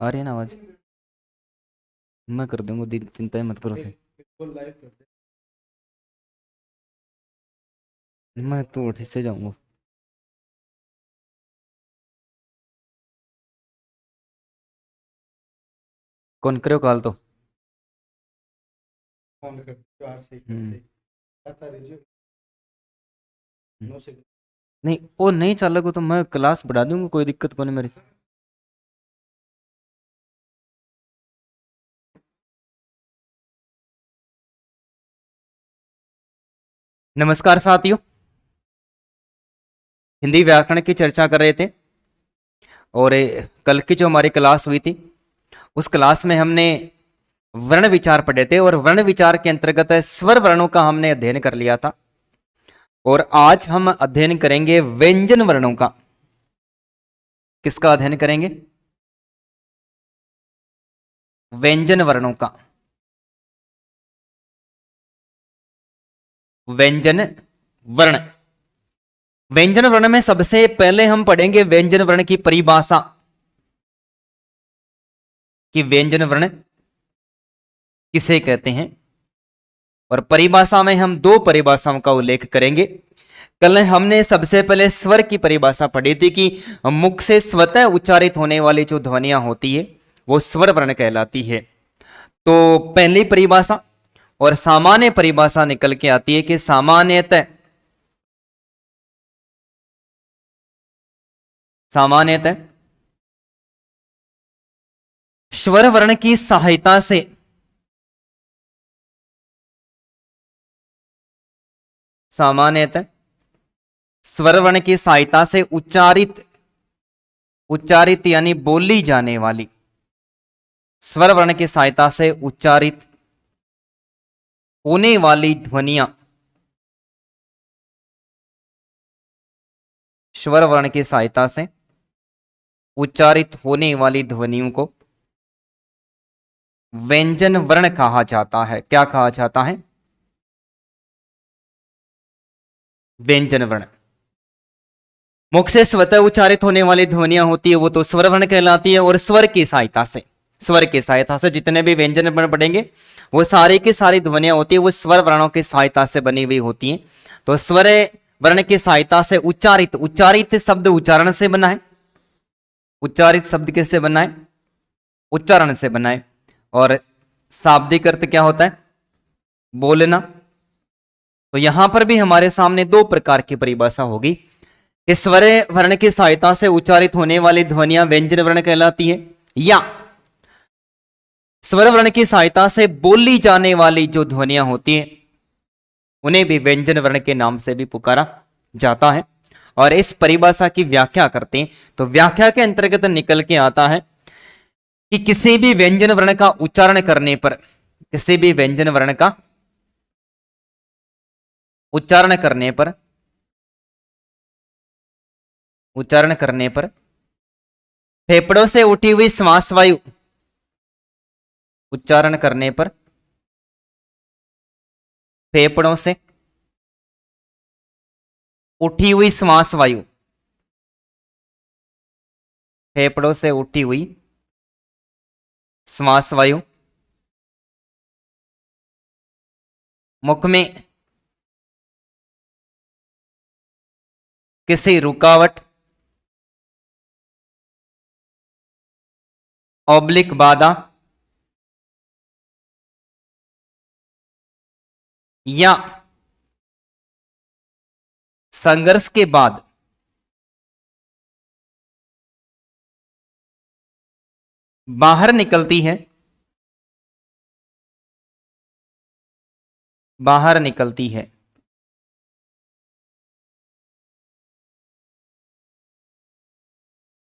आ रही है ना आवाज? मैं कर दूंगा दी, चिंता मत करो से। बिल्कुल लाइव कर दे। मैं तो उठ से जाऊंगा। कौन करो कॉल तो? फोन कर चार से कर हम्म से आता रिज्यूम हम्म। नो से। नहीं वो नहीं चालक हो तो मैं क्लास बढ़ा दूंगा, कोई दिक्कत कौन है मेरी। नमस्कार साथियों, हिंदी व्याकरण की चर्चा कर रहे थे। और कल की जो हमारी क्लास हुई थी, उस क्लास में हमने वर्ण विचार पढ़े थे, और वर्ण विचार के अंतर्गत स्वर वर्णों का हमने अध्ययन कर लिया था। और आज हम अध्ययन करेंगे व्यंजन वर्णों का। किसका अध्ययन करेंगे? व्यंजन वर्णों का। व्यंजन वर्ण। व्यंजन वर्ण में सबसे पहले हम पढ़ेंगे व्यंजन वर्ण की परिभाषा, कि व्यंजन वर्ण किसे कहते हैं। और परिभाषा में हम दो परिभाषाओं का उल्लेख करेंगे। कल हमने सबसे पहले स्वर की परिभाषा पढ़ी थी कि मुख से स्वतः उच्चारित होने वाली जो ध्वनियां होती है वो स्वर वर्ण कहलाती है। तो पहली परिभाषा और सामान्य परिभाषा निकल के आती है कि सामान्यतः स्वर वर्ण की सहायता से सामान्यतः स्वर वर्ण की सहायता से उच्चारित उच्चारित यानी बोली जाने वाली, स्वर वर्ण की सहायता से उच्चारित होने वाली ध्वनियां, स्वर वर्ण की सहायता से उच्चारित होने वाली ध्वनियों को व्यंजन वर्ण कहा जाता है। क्या कहा जाता है? व्यंजन वर्ण। मुख से स्वतः उच्चारित होने वाली ध्वनियां होती है वो तो स्वर वर्ण कहलाती है, और स्वर की सहायता से जितने भी व्यंजन वर्ण पढ़ेंगे वो सारी की सारी ध्वनियां होती है वो स्वर वर्णों की सहायता से बनी हुई होती हैं। तो स्वर वर्ण की सहायता से उच्चारित उच्चारित शब्द उच्चारण से बना है। उच्चारित शब्द किससे बना है? उच्चारण से बना है। और शाब्दिक अर्थ क्या होता है? बोलना। तो यहां पर भी हमारे सामने दो प्रकार की परिभाषा होगी। स्वर वर्ण की सहायता से उच्चारित होने वाली ध्वनियां व्यंजन वर्ण कहलाती है, या स्वर वर्ण की सहायता से बोली जाने वाली जो ध्वनियां होती हैं उन्हें भी व्यंजन वर्ण के नाम से भी पुकारा जाता है। और इस परिभाषा की व्याख्या करते हैं तो व्याख्या के अंतर्गत निकल के आता है कि किसी भी व्यंजन वर्ण का उच्चारण करने पर, किसी भी व्यंजन वर्ण का उच्चारण करने पर उच्चारण करने पर फेफड़ों से उठी हुई श्वास वायु, उच्चारण करने पर फेफड़ों से उठी हुई श्वास वायु, फेफड़ों से उठी हुई श्वास वायु मुख में किसी रुकावट ऑब्लिक बाधा या संघर्ष के बाद बाहर निकलती है, बाहर निकलती है।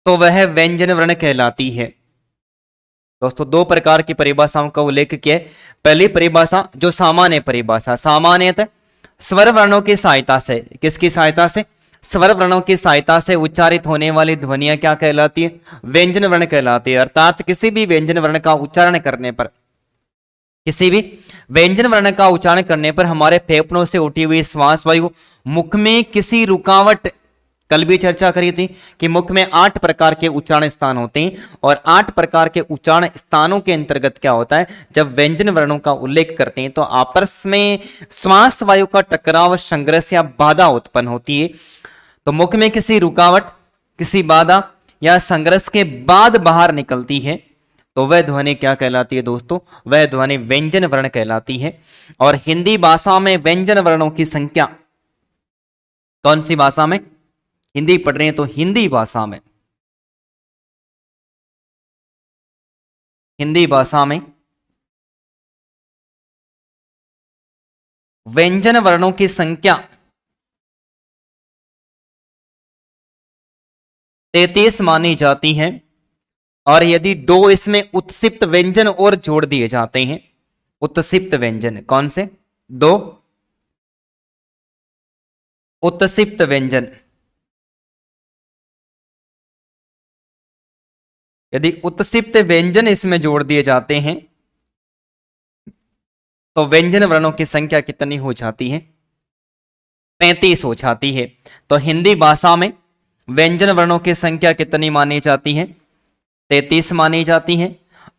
तो वह व्यंजन वर्ण कहलाती है। दोस्तों दो प्रकार की परिभाषाओं का उल्लेख किया है। पहली परिभाषा जो सामान्य परिभाषा, सामान्यतः स्वर वर्णों की सहायता से, किसकी सहायता से? स्वर वर्णों की सहायता से उच्चारित होने वाली ध्वनियां क्या कहलाती है? व्यंजन वर्ण कहलाती है। अर्थात किसी भी व्यंजन वर्ण का उच्चारण करने पर, किसी भी व्यंजन वर्ण का उच्चारण करने पर हमारे फेफड़ों से उठी हुई श्वास वायु मुख में किसी रुकावट कल भी चर्चा करी थी कि मुख में 8 प्रकार के उच्चारण स्थान होते हैं और 8 प्रकार के उच्चारण स्थानों के अंतर्गत क्या होता है, जब व्यंजन वर्णों का उल्लेख करते हैं तो आपस में श्वास वायु का टकराव, संघर्ष या बाधा उत्पन्न होती है। तो मुख में किसी रुकावट, किसी बाधा या संघर्ष के बाद बाहर निकलती है तो वह ध्वनि क्या कहलाती है दोस्तों, वह ध्वनि व्यंजन वर्ण कहलाती है। और हिंदी भाषा में व्यंजन वर्णों की संख्या, कौन सी भाषा में, हिंदी पढ़ रहे हैं तो हिंदी भाषा में, हिंदी भाषा में व्यंजन वर्णों की संख्या 33 मानी जाती है। और यदि 2 इसमें उत्सिप्त व्यंजन और जोड़ दिए जाते हैं, उत्सिप्त व्यंजन कौन से, 2 उत्सिप्त व्यंजन, यदि उत्सिप्त व्यंजन इसमें जोड़ दिए जाते हैं तो व्यंजन वर्णों की संख्या कितनी हो जाती है, 35 हो जाती है। तो हिंदी भाषा में व्यंजन वर्णों की संख्या कितनी मानी जाती है, 33 मानी जाती है।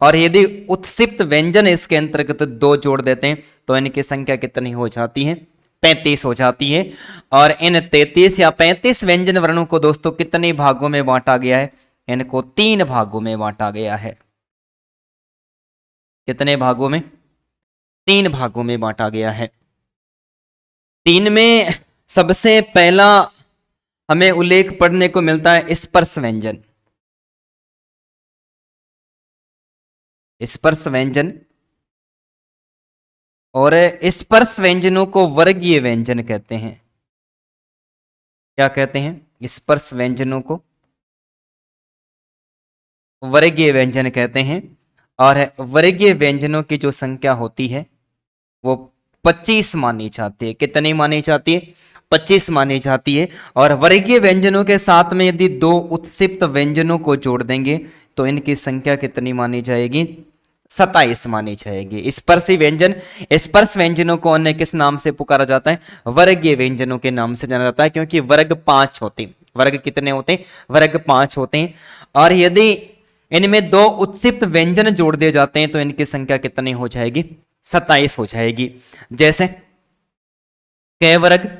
और यदि उत्सिप्त व्यंजन इसके अंतर्गत 2 जोड़ देते हैं तो इनकी संख्या कितनी हो जाती है, 35 हो जाती है। और इन 33 या 35 व्यंजन वर्णों को दोस्तों कितने भागों में बांटा गया है, इनको 3 भागों में बांटा गया है। कितने भागों में, 3 भागों में बांटा गया है। 3 में सबसे पहला हमें उल्लेख पढ़ने को मिलता है स्पर्श व्यंजन, स्पर्श व्यंजन। और स्पर्श व्यंजनों को वर्गीय व्यंजन कहते हैं। क्या कहते हैं, स्पर्श व्यंजनों को वर्गीय व्यंजन कहते हैं। और वर्गीय व्यंजनों की जो संख्या होती है वो 25 मानी जाती है। कितनी मानी जाती है, 25 मानी जाती है। और वर्गीय व्यंजनों के साथ में यदि 2 उत्सिप्त व्यंजनों को जोड़ देंगे तो इनकी संख्या कितनी मानी जाएगी, 27 मानी जाएगी। स्पर्शी व्यंजन, स्पर्श व्यंजनों को अन्य किस नाम से पुकारा जाता है, वर्गीय व्यंजनों के नाम से जाना जाता है, क्योंकि वर्ग 5 होते हैं। वर्ग कितने होते हैं, वर्ग 5 होते हैं। और यदि इनमें 2 उत्सिप्त व्यंजन जोड़ दिए जाते हैं तो इनकी संख्या कितनी हो जाएगी, 27 हो जाएगी। जैसे कै वर्ग,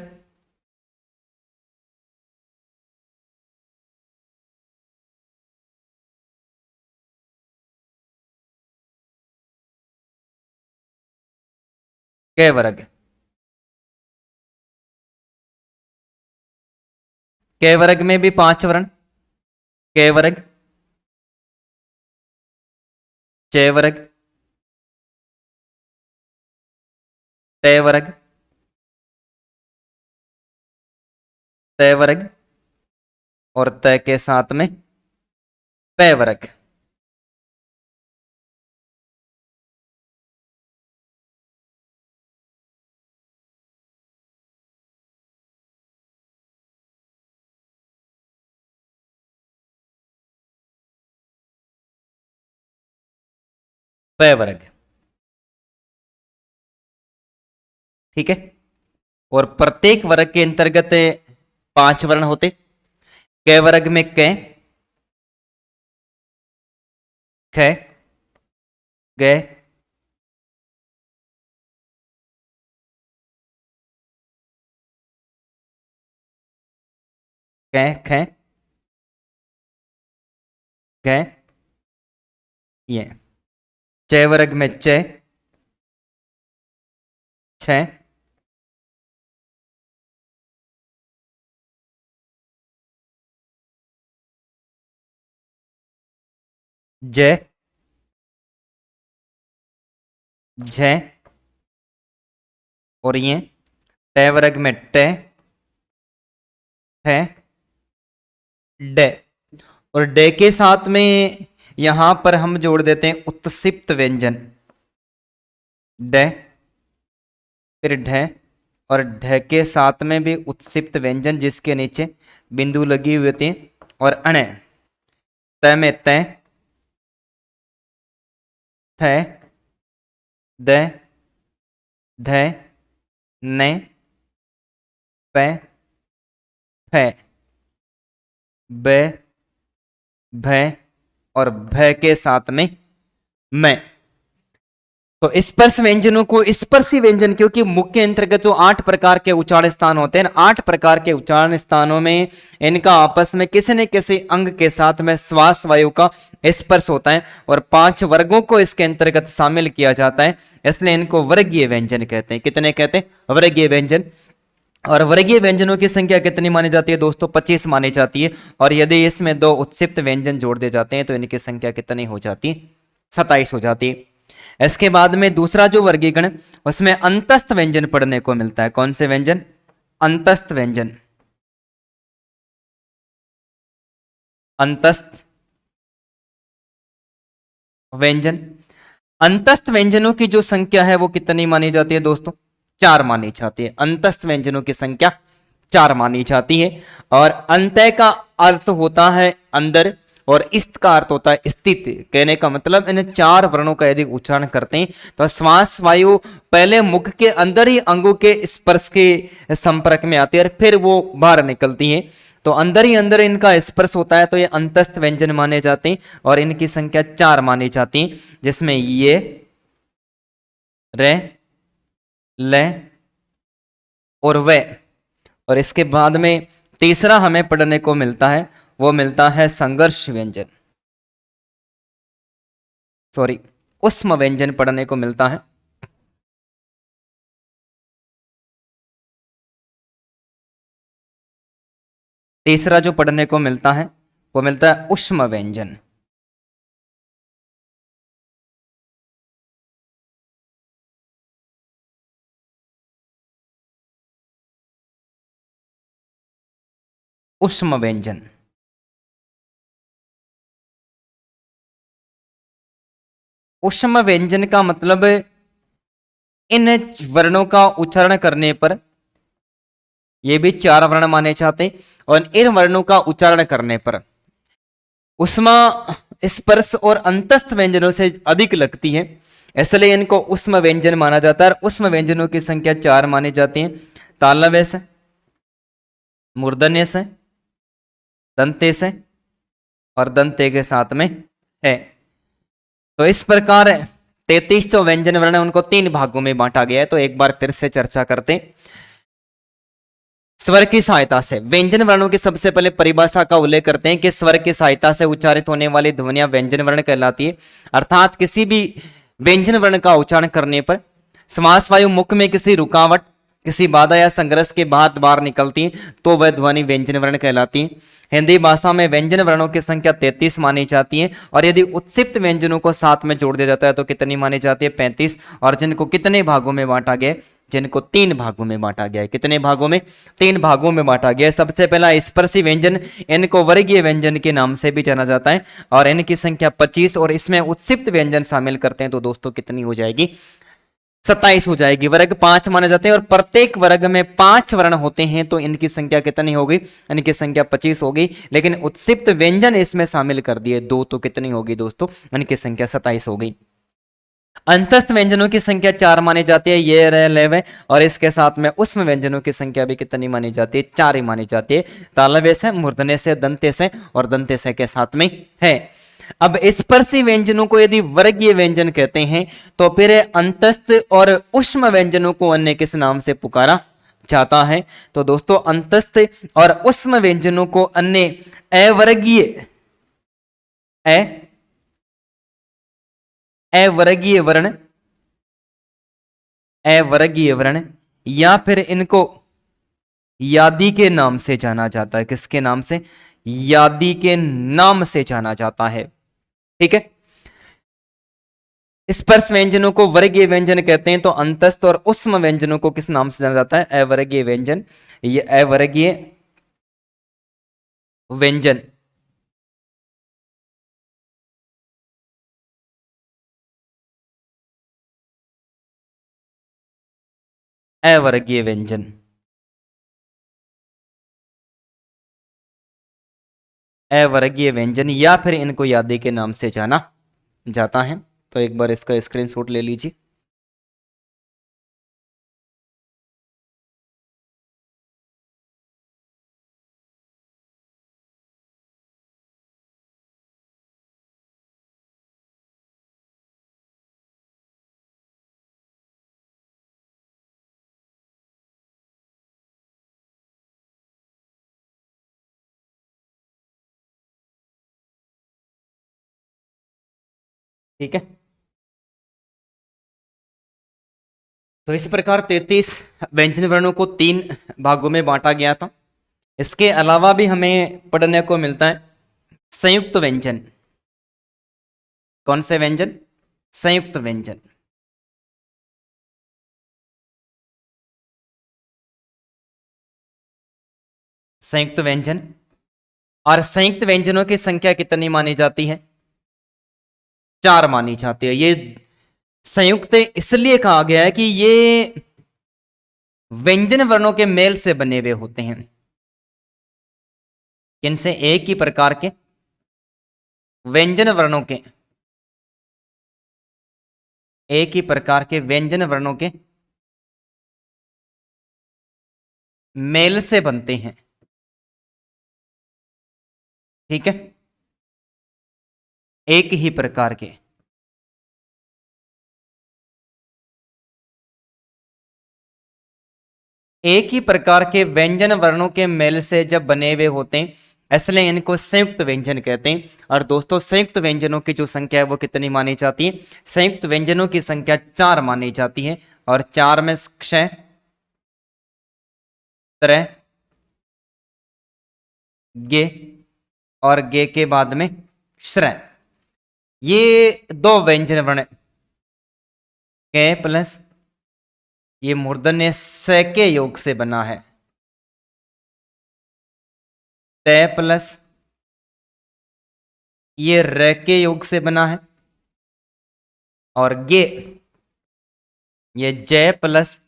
कै वर्ग, कै वर्ग में भी 5 वर्ण, कै वर्ग, च वर्ग, तय वर्ग, तय वर्ग और तय के साथ में पै वर्ग। पै वर्ग, ठीक है। और प्रत्येक वर्ग के अंतर्गत 5 वर्ण होते। कै वर्ग में कै, ख, ग, कै, ख, ग, ये। च वर्ग में च, छ, ज, झ और ये। ट वर्ग में ट, ठ, ड। और ड के साथ में यहां पर हम जोड़ देते हैं उत्सिप्त व्यंजन, ड, फिर ढ, और ढ के साथ में भी उत्सिप्त व्यंजन जिसके नीचे बिंदु लगी हुई होती है। और अण, त में त, थ, द, ध, न, प, फ। ब, भ और भ के साथ में मैं। तो स्पर्श व्यंजनों को स्पर्शी व्यंजन, क्योंकि मुख्य अंतर्गत जो 8 प्रकार के उच्चारण स्थान होते हैं, 8 प्रकार के उच्चारण स्थानों में इनका आपस में किसी न किसी अंग के साथ में श्वास वायु का स्पर्श होता है और 5 वर्गों को इसके अंतर्गत शामिल किया जाता है, इसलिए इनको वर्गीय व्यंजन कहते हैं। कितने कहते हैं? वर्गीय व्यंजन। और वर्गीय व्यंजनों की संख्या कितनी मानी जाती है दोस्तों? 25 मानी जाती है। और यदि इसमें 2 उत्सिप्त व्यंजन जोड़ दिए जाते हैं तो इनकी संख्या कितनी हो जाती है? 27 हो जाती है। इसके बाद में दूसरा जो वर्गीकरण, उसमें अंतस्थ व्यंजन पढ़ने को मिलता है। कौन से व्यंजन? अंतस्थ व्यंजन। अंतस्थ व्यंजन। अंतस्थ व्यंजनों की जो संख्या है वो कितनी मानी जाती है दोस्तों? 4 मानी जाती है। अंतस्थ व्यंजनों की संख्या 4 मानी जाती है। और अंतय का अर्थ होता है अंदर और इस्त का अर्थ होता है स्थित। कहने का मतलब इन 4 वर्णों का यदि उच्चारण करते हैं तो श्वास वायु पहले मुख के अंदर ही अंगों के स्पर्श के संपर्क में आती है और फिर वो बाहर निकलती है। तो अंदर ही अंदर इनका स्पर्श होता है, तो ये अंतस्थ व्यंजन माने जाते हैं और इनकी संख्या 4 मानी जाती है, जिसमें ये, रे, ले और वे। और इसके बाद में तीसरा हमें पढ़ने को मिलता है, वो मिलता है संघर्ष व्यंजन, सॉरी उष्म व्यंजन पढ़ने को मिलता है। तीसरा जो पढ़ने को मिलता है वो मिलता है उष्म व्यंजन। उष्म व्यंजन। उष्म व्यंजन का मतलब इन वर्णों का उच्चारण करने पर, ये भी 4 वर्ण माने जाते हैं, और इन वर्णों का उच्चारण करने पर उष्मा स्पर्श और अंतस्थ व्यंजनों से अधिक लगती है, इसलिए इनको उष्म व्यंजन माना जाता है। और उष्म व्यंजनों की संख्या 4 मानी जाती है। तालव्य से, मूर्धन्य से, दंते से और दंते के साथ में है। तो इस प्रकार 3300 व्यंजन वर्ण उनको 3 भागों में बांटा गया है। तो एक बार फिर से चर्चा करते हैं। स्वर की सहायता से व्यंजन वर्णों की सबसे पहले परिभाषा का उल्लेख करते हैं कि स्वर की सहायता से उच्चारित होने वाली ध्वनियां व्यंजन वर्ण कहलाती है। अर्थात किसी भी व्यंजन वर्ण का उच्चारण करने पर श्वास वायु मुख में किसी रुकावट, किसी बाधा या संघर्ष के बाद बाहर निकलती है तो वह ध्वनि व्यंजन वर्ण कहलाती है। हिंदी भाषा में व्यंजन वर्णों की संख्या 33 मानी जाती है। और यदि उत्सिप्त व्यंजनों को साथ में जोड़ दिया जाता है तो कितनी मानी जाती है? 35। और जिनको कितने भागों में बांटा गया? जिनको 3 भागों में बांटा गया है। कितने भागों में? 3 भागों में बांटा गया है। सबसे पहला स्पर्शी व्यंजन, इनको वर्गीय व्यंजन के नाम से भी जाना जाता है और इनकी संख्या 25। और इसमें उत्सिप्त व्यंजन शामिल करते हैं तो दोस्तों कितनी हो जाएगी? 27 हो जाएगी। वर्ग 5 माने जाते हैं और प्रत्येक वर्ग में 5 वर्ण होते हैं तो इनकी संख्या कितनी होगी? इनकी संख्या 25 होगी। लेकिन उत्सिप्त व्यंजन इसमें शामिल कर दिए 2 तो कितनी होगी दोस्तों? इनकी संख्या 27 होगी। अंतस्थ व्यंजनों की संख्या 4 मानी जाती है, ये रहे लेवे। और इसके साथ में उष्म व्यंजनों की संख्या भी कितनी मानी जाती है? 4 ही मानी जाती है। तालव्य से, मूर्धन्य से, दंते से और दंते से के साथ में है। अब स्पर्शी व्यंजनों को यदि वर्गीय व्यंजन कहते हैं तो फिर अंतस्थ और उष्म व्यंजनों को अन्य किस नाम से पुकारा जाता है? तो दोस्तों अंतस्थ और उष्म व्यंजनों को अन्य अवर्गीय, अवर्गीय वर्ण, अवर्गीय वर्ण या फिर इनको यादि के नाम से जाना जाता है। किसके नाम से? यादि के नाम से जाना जाता है। ठीक है। स्पर्श व्यंजनों को वर्गीय व्यंजन कहते हैं तो अंतस्थ और उष्म व्यंजनों को किस नाम से जाना जाता है? अवर्गीय व्यंजन। ये अवर्गीय व्यंजन। अवर्गीय व्यंजन, अवर्गीय व्यंजन या फिर इनको यादि के नाम से जाना जाता है। तो एक बार इसका स्क्रीनशॉट ले लीजिए। ठीक है। तो इस प्रकार 33 व्यंजन वर्णों को 3 भागों में बांटा गया था। इसके अलावा भी हमें पढ़ने को मिलता है संयुक्त व्यंजन। कौन से व्यंजन? संयुक्त व्यंजन। संयुक्त व्यंजन। और संयुक्त व्यंजनों की संख्या कितनी मानी जाती है? 4 मानी जाती है। ये संयुक्त इसलिए कहा गया है कि ये व्यंजन वर्णों के मेल से बने हुए होते हैं। किनसे? एक ही प्रकार के व्यंजन वर्णों के, एक ही प्रकार के व्यंजन वर्णों के मेल से बनते हैं। ठीक है, एक ही प्रकार के। एक ही प्रकार के व्यंजन वर्णों के मेल से जब बने हुए होते हैं, इसलिए इनको संयुक्त व्यंजन कहते हैं। और दोस्तों, संयुक्त व्यंजनों की जो संख्या है वो कितनी मानी जाती है? संयुक्त व्यंजनों की संख्या 4 मानी जाती है। और 4 में क्षय, त्रय, गे और गे के बाद में श्रय। ये 2 व्यंजन वर्ण के प्लस ये मूर्धन्य स के योग से बना है। तय प्लस ये र के योग से बना है। और गे ये जय प्लस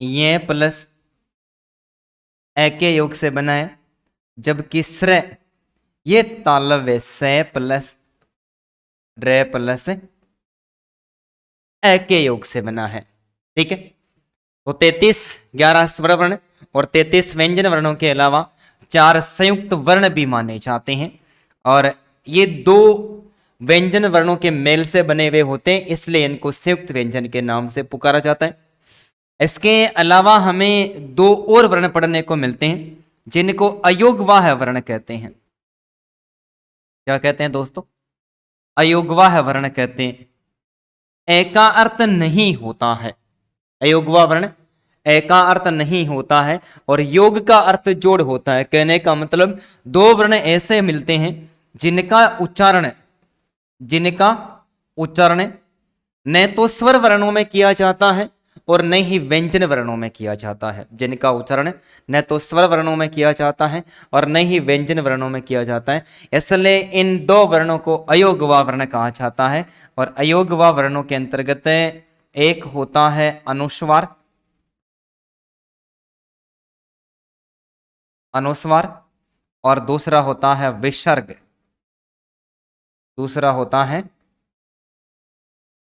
ये प्लस ए के योग से बना है। जबकि श्रय ये तालव्य से प्लस रे प्लस ए के योग से बना है। ठीक है, तो 33 11 स्वर वर्ण और 33 व्यंजन वर्णों के अलावा 4 संयुक्त वर्ण भी माने जाते हैं। और ये 2 व्यंजन वर्णों के मेल से बने हुए होते हैं, इसलिए इनको संयुक्त व्यंजन के नाम से पुकारा जाता है। इसके अलावा हमें 2 और वर्ण पढ़ने को मिलते हैं जिनको अयोगवाह वर्ण कहते हैं। क्या कहते हैं दोस्तों? अयोगवाह वर्ण कहते हैं। ए का अर्थ नहीं होता है, अयोगवा वर्ण ए का अर्थ नहीं होता है और योग का अर्थ जोड़ होता है। कहने का मतलब 2 वर्ण ऐसे मिलते हैं जिनका उच्चारण न तो स्वर वर्णों में किया जाता है और न ही व्यंजन वर्णों में किया जाता है। जिनका उच्चारण न तो स्वर वर्णों में किया जाता है और न ही व्यंजन वर्णों में किया जाता है, इसलिए इन 2 वर्णों को अयोगवा वर्ण कहा जाता है। और अयोगवा वर्णों के अंतर्गत एक होता है अनुस्वार, और दूसरा होता है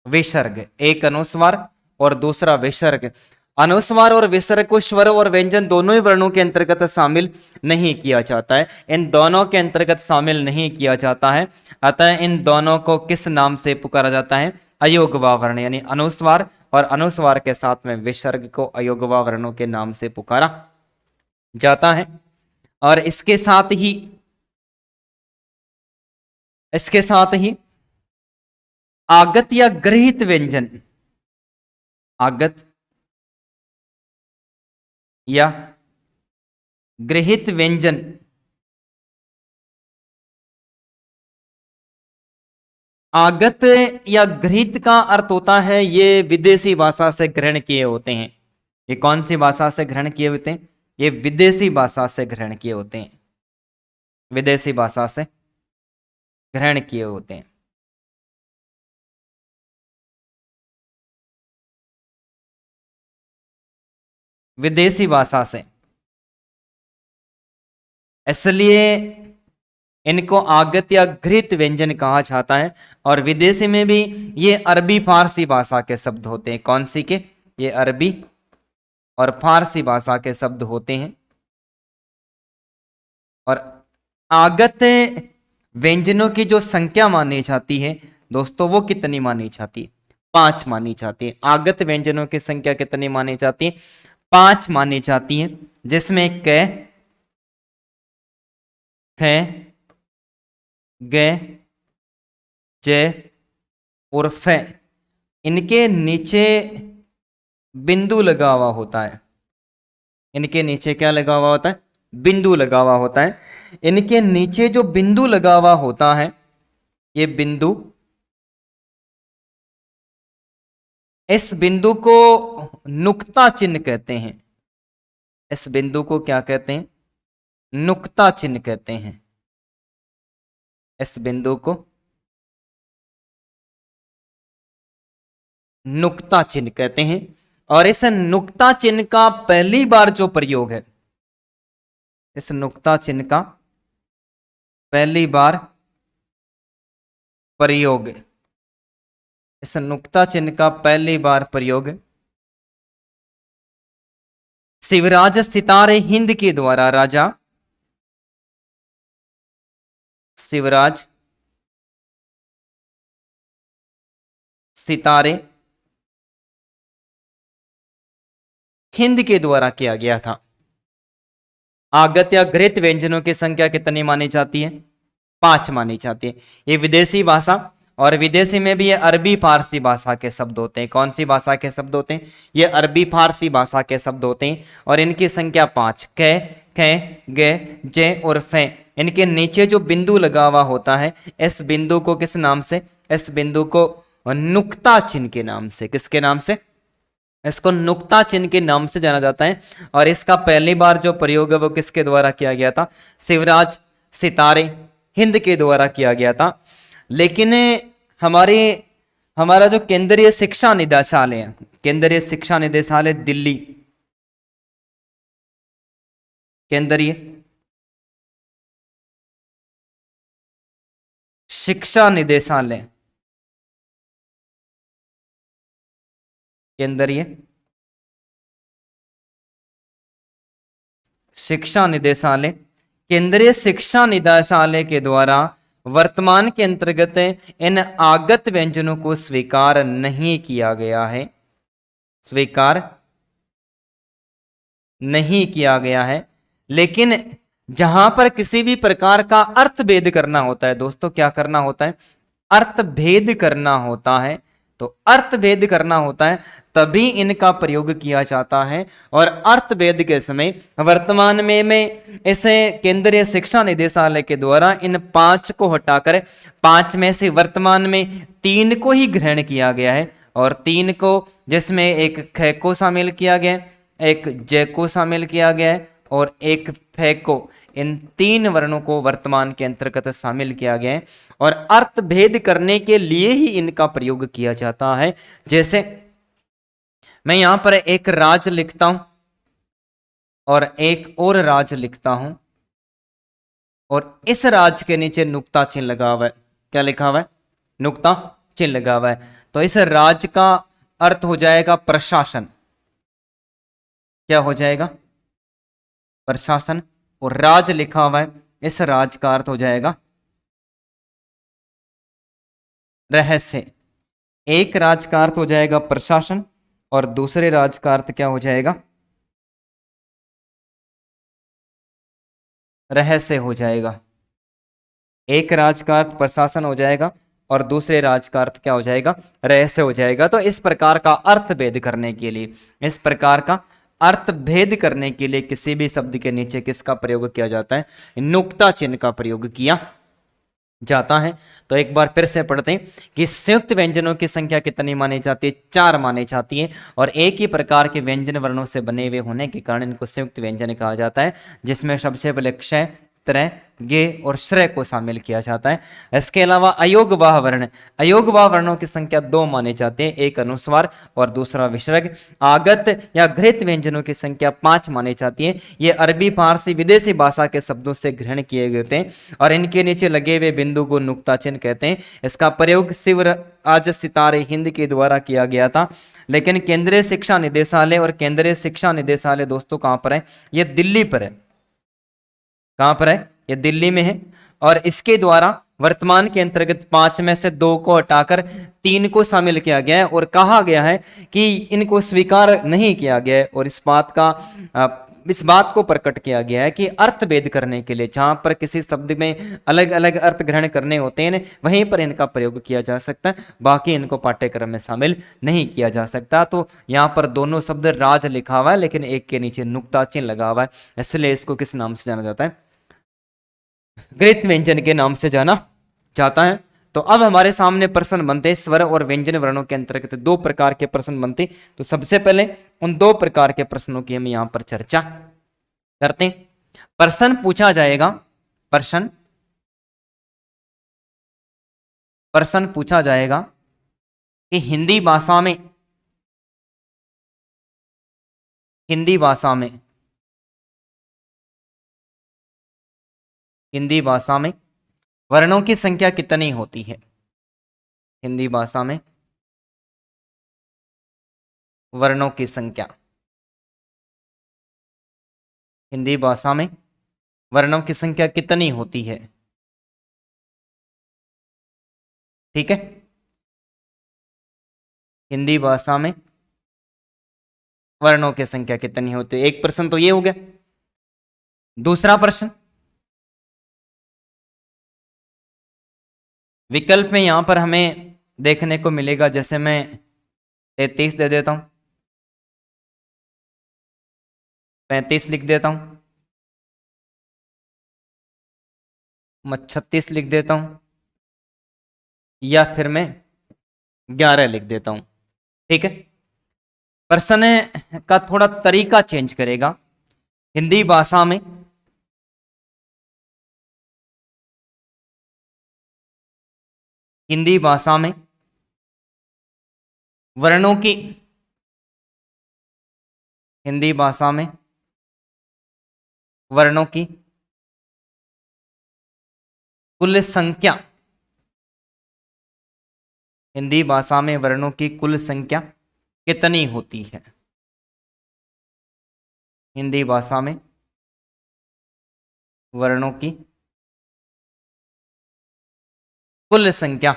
विसर्ग। एक अनुस्वार और दूसरा विसर्ग। अनुस्वार और विसर्ग को स्वर और व्यंजन दोनों ही वर्णों के अंतर्गत शामिल नहीं किया जाता है, इन दोनों के अंतर्गत शामिल नहीं किया जाता है। अतः इन दोनों को किस नाम से पुकारा जाता है? अयोगवा वर्ण, यानी अनुस्वार और अनुस्वार के साथ में विसर्ग को अयोगवा वर्णों के नाम से पुकारा जाता है। और इसके साथ ही आगत या गृहीत व्यंजन, आगत या गृहीत व्यंजन, आगत या गृहीत का अर्थ होता है ये विदेशी भाषा से ग्रहण किए होते हैं। ये कौन सी भाषा से ग्रहण किए होते हैं? ये विदेशी भाषा से ग्रहण किए होते हैं। विदेशी भाषा से ग्रहण किए होते हैं। विदेशी भाषा से, इसलिए इनको आगत या गृहीत व्यंजन कहा जाता है। और विदेशी में भी ये अरबी फारसी भाषा के शब्द होते हैं। कौन सी के? ये अरबी और फारसी भाषा के शब्द होते हैं। और आगत व्यंजनों की जो संख्या मानी जाती है दोस्तों, वो कितनी मानी जाती है? 5 मानी जाती है। आगत व्यंजनों की संख्या कितनी मानी जाती है? 5 मानी जाती है, जिसमें क, ख, ग, जय और फे, इनके नीचे बिंदु लगा हुआ होता है। इनके नीचे क्या लगा हुआ होता है? बिंदु लगा हुआ होता है। इनके नीचे जो बिंदु लगा हुआ होता है, ये बिंदु, इस बिंदु को नुक्ता चिन्ह कहते हैं। इस बिंदु को क्या कहते हैं? नुक्ता चिन्ह कहते हैं। इस बिंदु को नुक्ता चिन्ह कहते हैं। और इस नुक्ता चिन्ह का पहली बार जो प्रयोग है, इस नुक्ता चिन्ह का पहली बार प्रयोग, इस नुक्ता चिन्ह का पहली बार प्रयोग शिवराज सितारे हिंद के द्वारा, राजा शिवराज सितारे हिंद के द्वारा किया गया था। आगत या घृत व्यंजनों की संख्या कितनी मानी जाती है? 5 मानी जाती है। ये विदेशी भाषा, और विदेशी में भी ये अरबी फारसी भाषा के शब्द होते हैं। कौन सी भाषा के शब्द होते हैं? ये अरबी फारसी भाषा के शब्द होते हैं। और इनकी संख्या 5, कै, कै, गे, जे और फे। इनके नीचे जो बिंदु लगा हुआ होता है, इस बिंदु को किस नाम से? इस बिंदु को नुक्ता चिन्ह के नाम से। किसके नाम से? इसको नुक्ता चिन्ह के नाम से जाना जाता है। और इसका पहली बार जो प्रयोग है वो किसके द्वारा किया गया था? शिवराज सितारे हिंद के द्वारा किया गया था। लेकिन हमारा जो केंद्रीय शिक्षा निदेशालय है, केंद्रीय शिक्षा निदेशालय दिल्ली, केंद्रीय शिक्षा निदेशालय, केंद्रीय शिक्षा निदेशालय, केंद्रीय शिक्षा निदेशालय के द्वारा वर्तमान के अंतर्गत इन आगत व्यंजनों को स्वीकार नहीं किया गया है। स्वीकार नहीं किया गया है। लेकिन जहां पर किसी भी प्रकार का अर्थ भेद करना होता है दोस्तों, क्या करना होता है? अर्थ भेद करना होता है। तो अर्थ भेद करना होता है तभी इनका प्रयोग किया जाता है। और अर्थ भेद के समय वर्तमान में इसे केंद्रीय शिक्षा निदेशालय के द्वारा इन 5 को हटाकर 5 में से वर्तमान में 3 को ही ग्रहण किया गया है। और 3 को, जिसमें एक ख को शामिल किया गया, एक ज को शामिल किया गया है और एक फे को, इन 3 वर्णों को वर्तमान के अंतर्गत शामिल किया गया है। और अर्थ भेद करने के लिए ही इनका प्रयोग किया जाता है। जैसे मैं यहां पर एक राज लिखता हूं और एक और राज लिखता हूं, और इस राज के नीचे नुक्ता चिन्ह लगा हुआ है। क्या लिखा हुआ है? नुक्ता चिन्ह लगा हुआ है। तो इस राज का अर्थ हो जाएगा प्रशासन। क्या हो जाएगा? प्रशासन। और राज लिखा हुआ है, इस राज का अर्थ हो जाएगा रहस्य। एक राज का अर्थ हो जाएगा प्रशासन और दूसरे राज का अर्थ क्या हो जाएगा? रहस्य हो जाएगा। एक राज का अर्थ प्रशासन हो जाएगा और दूसरे राज का अर्थ क्या हो जाएगा? रहस्य हो जाएगा। तो इस प्रकार का अर्थ भेद करने के लिए, इस प्रकार का अर्थ भेद करने के लिए किसी भी शब्द के नीचे किसका प्रयोग किया जाता है? नुक्ता चिन्ह का प्रयोग किया जाता है। तो एक बार फिर से पढ़ते हैं कि संयुक्त व्यंजनों की संख्या कितनी मानी जाती है? 4 मानी जाती है। और एक ही प्रकार के व्यंजन वर्णों से बने हुए होने के कारण इनको संयुक्त व्यंजन कहा जाता है, जिसमें सबसे पहले क्षय, त्रय, गे और श्रय को शामिल किया जाता है। इसके अलावा अयोगवाह वर्ण, अयोगवाह वर्णों की संख्या 2 माने जाते हैं, एक अनुस्वार और दूसरा विसर्ग। आगत या घृत व्यंजनों की संख्या 5 मानी जाती है। ये अरबी, फारसी, विदेशी भाषा के शब्दों से ग्रहण किए गए थे और इनके नीचे लगे हुए बिंदु को नुक्ता चिन्ह कहते हैं। इसका प्रयोग शिवराज सितारे हिंद के द्वारा किया गया था। लेकिन केंद्रीय शिक्षा निदेशालय, और केंद्रीय शिक्षा निदेशालय दोस्तों कहां पर है? ये दिल्ली पर है। कहां पर है? ये दिल्ली में है। और इसके द्वारा वर्तमान के अंतर्गत 5 में से 2 को हटाकर 3 को शामिल किया गया है और कहा गया है कि इनको स्वीकार नहीं किया गया है। और इस बात का इस बात को प्रकट किया गया है कि अर्थ भेद करने के लिए जहां पर किसी शब्द में अलग अलग अर्थ ग्रहण करने होते हैं वहीं पर इनका प्रयोग किया जा सकता है, बाकी इनको पाठ्यक्रम में शामिल नहीं किया जा सकता। तो यहाँ पर दोनों शब्द राज लिखा हुआ है लेकिन एक के नीचे नुक्ता चिन्ह लगा हुआ है, इसलिए इसको किस नाम से जाना जाता है? गृहीत व्यंजन के नाम से जाना जाता है। तो अब हमारे सामने प्रश्न बनते हैं स्वर और व्यंजन वर्णों के अंतर्गत दो प्रकार के प्रश्न बनते। तो सबसे पहले उन दो प्रकार के प्रश्नों की हम यहां पर चर्चा करते हैं। प्रश्न पूछा जाएगा, प्रश्न पूछा जाएगा कि हिंदी भाषा में हिंदी भाषा में वर्णों की संख्या कितनी होती है? हिंदी भाषा में वर्णों की संख्या, हिंदी भाषा में वर्णों की संख्या कितनी होती है? ठीक है, हिंदी भाषा में वर्णों की संख्या कितनी होती है। एक प्रश्न तो ये हो गया। दूसरा प्रश्न, विकल्प में यहां पर हमें देखने को मिलेगा, जैसे मैं 33 दे देता हूं, 35 लिख देता हूं, मैं 36 लिख देता हूं, या फिर मैं 11 लिख देता हूं। ठीक है, प्रश्न का थोड़ा तरीका चेंज करेगा। हिंदी भाषा में वर्णों की हिंदी भाषा में वर्णों की कुल संख्या, हिंदी भाषा में वर्णों की कुल संख्या कितनी होती है? हिंदी भाषा में वर्णों की कुल संख्या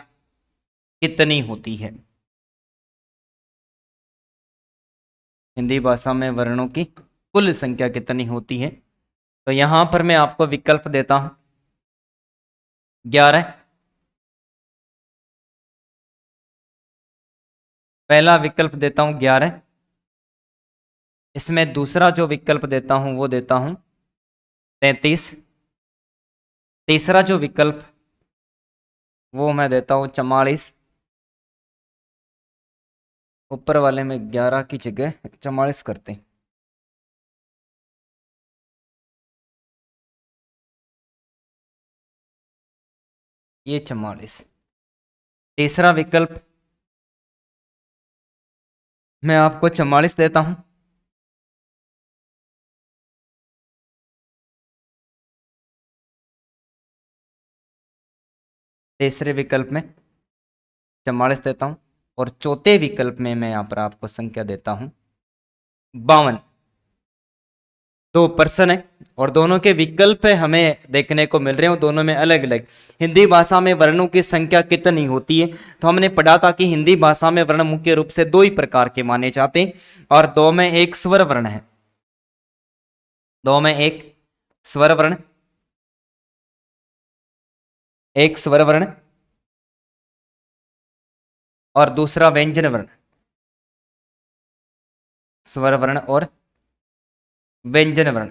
कितनी होती है? हिंदी भाषा में वर्णों की कुल संख्या कितनी होती है? तो यहां पर मैं आपको विकल्प देता हूं 11, पहला विकल्प देता हूं 11। इसमें दूसरा जो विकल्प देता हूं वो देता हूं 33। तीसरा जो विकल्प वो मैं देता हूं 44। ऊपर वाले में 11 की जगह 44 करते हैं। ये 44। तीसरा विकल्प मैं आपको 44 देता हूं। तीसरे विकल्प में 44 देता हूं और चौथे विकल्प में मैं यहां पर आपको संख्या देता हूं 52। दो प्रश्न है और दोनों के विकल्प हमें देखने को मिल रहे हैं, दोनों में अलग अलग। हिंदी भाषा में वर्णों की संख्या कितनी होती है? तो हमने पढ़ा था कि हिंदी भाषा में वर्ण मुख्य रूप से दो ही प्रकार के माने जाते हैं और दो में एक स्वर वर्ण है। दो में एक स्वर वर्ण, एक स्वर वर्ण और दूसरा व्यंजन वर्ण। स्वर वर्ण और व्यंजन वर्ण।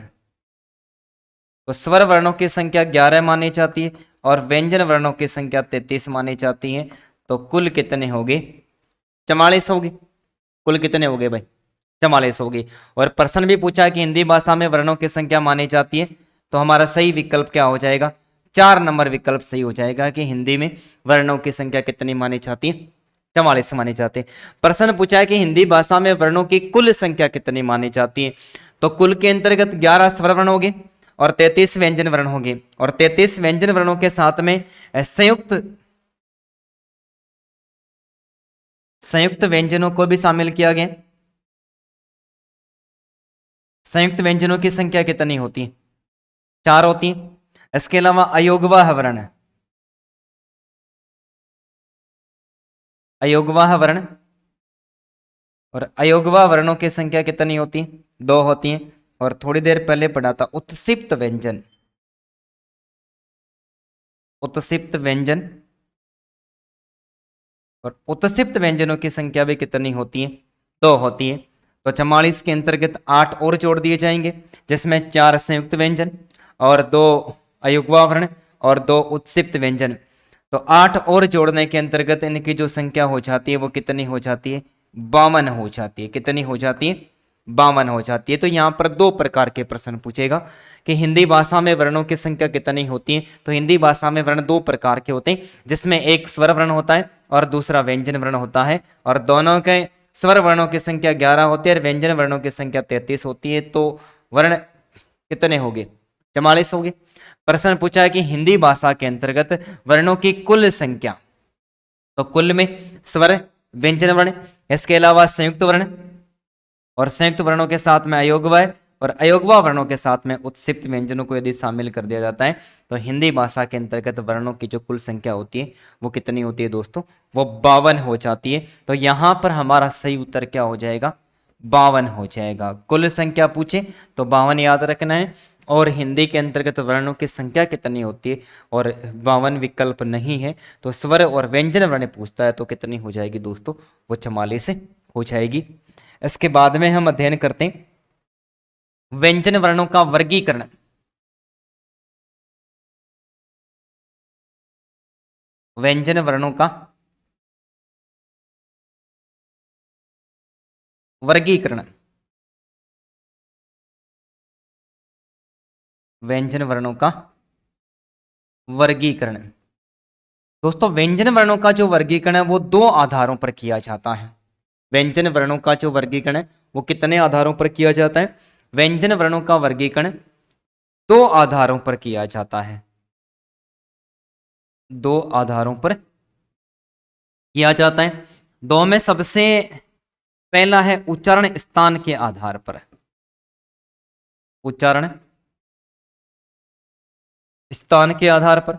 तो स्वर वर्णों की संख्या 11 मानी जाती है और व्यंजन वर्णों की संख्या 33 मानी जाती है। तो कुल कितने होंगे? 44 होगी। कुल कितने हो गए भाई? 44 होगी। और प्रश्न भी पूछा कि हिंदी भाषा में वर्णों की संख्या मानी जाती है, तो हमारा सही विकल्प क्या हो जाएगा? 4 नंबर विकल्प सही हो जाएगा कि हिंदी में वर्णों की संख्या कितनी मानी जाती है? 44 मानी जाती है। प्रश्न पूछा है कि हिंदी भाषा में वर्णों की कुल संख्या कितनी मानी जाती है, तो कुल के अंतर्गत 11 स्वर वर्ण हो गए और 33 व्यंजन वर्ण हो गए और 33 व्यंजन वर्णों के साथ में संयुक्त व्यंजनों को भी शामिल किया गया। संयुक्त व्यंजनों की संख्या कितनी होती है? 4 होती है। इसके अलावा अयोगवाह वर्ण, अयोगवाह वर्ण और अयोगवाह वर्णों की संख्या कितनी होती है? 2 होती है। और थोड़ी देर पहले पढ़ा था उत्सिप्त व्यंजन। उत्सिप्त व्यंजन और उत्सिप्त व्यंजनों की संख्या भी कितनी होती है? 2 होती है। तो 44 के अंतर्गत 8 और जोड़ दिए जाएंगे, जिसमें 4 संयुक्त व्यंजन और 2 अयुग्मा वर्ण और 2 उत्सिप्त व्यंजन। तो 8 और जोड़ने के अंतर्गत इनकी जो संख्या हो जाती है वो कितनी हो जाती है? 52 हो जाती है। कितनी हो जाती है? 52 हो जाती है। तो यहाँ पर 2 प्रकार के प्रश्न पूछेगा कि हिंदी भाषा में वर्णों की संख्या कितनी होती है। तो हिंदी भाषा में वर्ण 2 प्रकार के होते हैं, जिसमें एक स्वर वर्ण होता है और दूसरा व्यंजन वर्ण होता है, और दोनों के स्वर वर्णों की संख्या 11 होती है और व्यंजन वर्णों की संख्या 33 होती है। तो वर्ण कितने हो गए? 44 हो गए। प्रश्न पूछा है कि हिंदी भाषा के अंतर्गत वर्णों की कुल संख्या, तो कुल में स्वर, व्यंजन वर्ण, इसके अलावा संयुक्त वर्ण और संयुक्त वर्णों के साथ में अयोग्य और अयोग्य वर्णों के साथ में उत्सिप्त व्यंजनों को यदि शामिल कर दिया जाता है तो हिंदी भाषा के अंतर्गत वर्णों की जो कुल संख्या होती है वो कितनी होती है दोस्तों? वो 52 हो जाती है। तो यहां पर हमारा सही उत्तर क्या हो जाएगा? 52 हो जाएगा। कुल संख्या पूछे तो 52 याद रखना है, और हिंदी के अंतर्गत वर्णों की संख्या कितनी होती है और 52 विकल्प नहीं है, तो स्वर और व्यंजन वर्ण पूछता है तो कितनी हो जाएगी दोस्तों? वो 44 हो जाएगी। इसके बाद में हम अध्ययन करते हैं व्यंजन वर्णों का वर्गीकरण। व्यंजन वर्णों का वर्गीकरण। व्यंजन वर्णों का वर्गीकरण। दोस्तों व्यंजन वर्णों का जो वर्गीकरण है वो 2 आधारों पर किया जाता है। व्यंजन वर्णों का जो वर्गीकरण है वो कितने आधारों पर किया जाता है? व्यंजन वर्णों का वर्गीकरण 2 आधारों पर किया जाता है। 2 आधारों पर किया जाता है। 2 में सबसे पहला है उच्चारण स्थान के आधार पर। उच्चारण स्थान के आधार पर।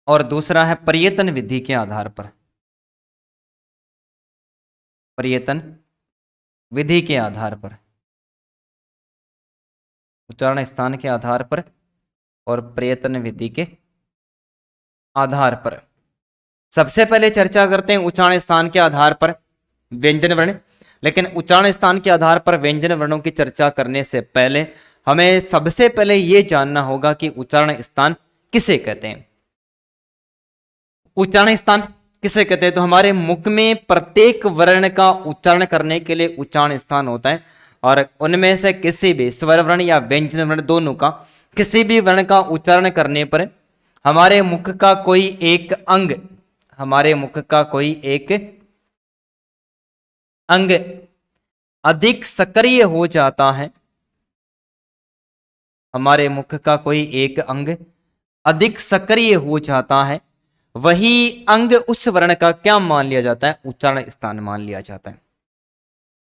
और दूसरा है प्रयत्न विधि के आधार पर। प्रयत्न विधि के आधार पर। उच्चारण स्थान के आधार पर और प्रयत्न विधि के आधार पर। सबसे पहले चर्चा करते हैं उच्चारण स्थान के आधार पर व्यंजन वर्ण। लेकिन उच्चारण स्थान के आधार पर व्यंजन वर्णों की चर्चा करने से पहले हमें सबसे पहले यह जानना होगा कि उच्चारण स्थान किसे कहते हैं। उच्चारण स्थान किसे कहते हैं? तो हमारे मुख में प्रत्येक वर्ण का उच्चारण करने के लिए उच्चारण स्थान होता है, और उनमें से किसी भी स्वर वर्ण या व्यंजन वर्ण दोनों का किसी भी वर्ण का उच्चारण करने पर हमारे मुख का कोई एक अंग, हमारे मुख का कोई एक अंग अधिक सक्रिय हो जाता है। हमारे मुख का कोई एक अंग अधिक सक्रिय हो जाता है, वही अंग उस वर्ण का क्या मान लिया जाता है? उच्चारण स्थान मान लिया जाता है।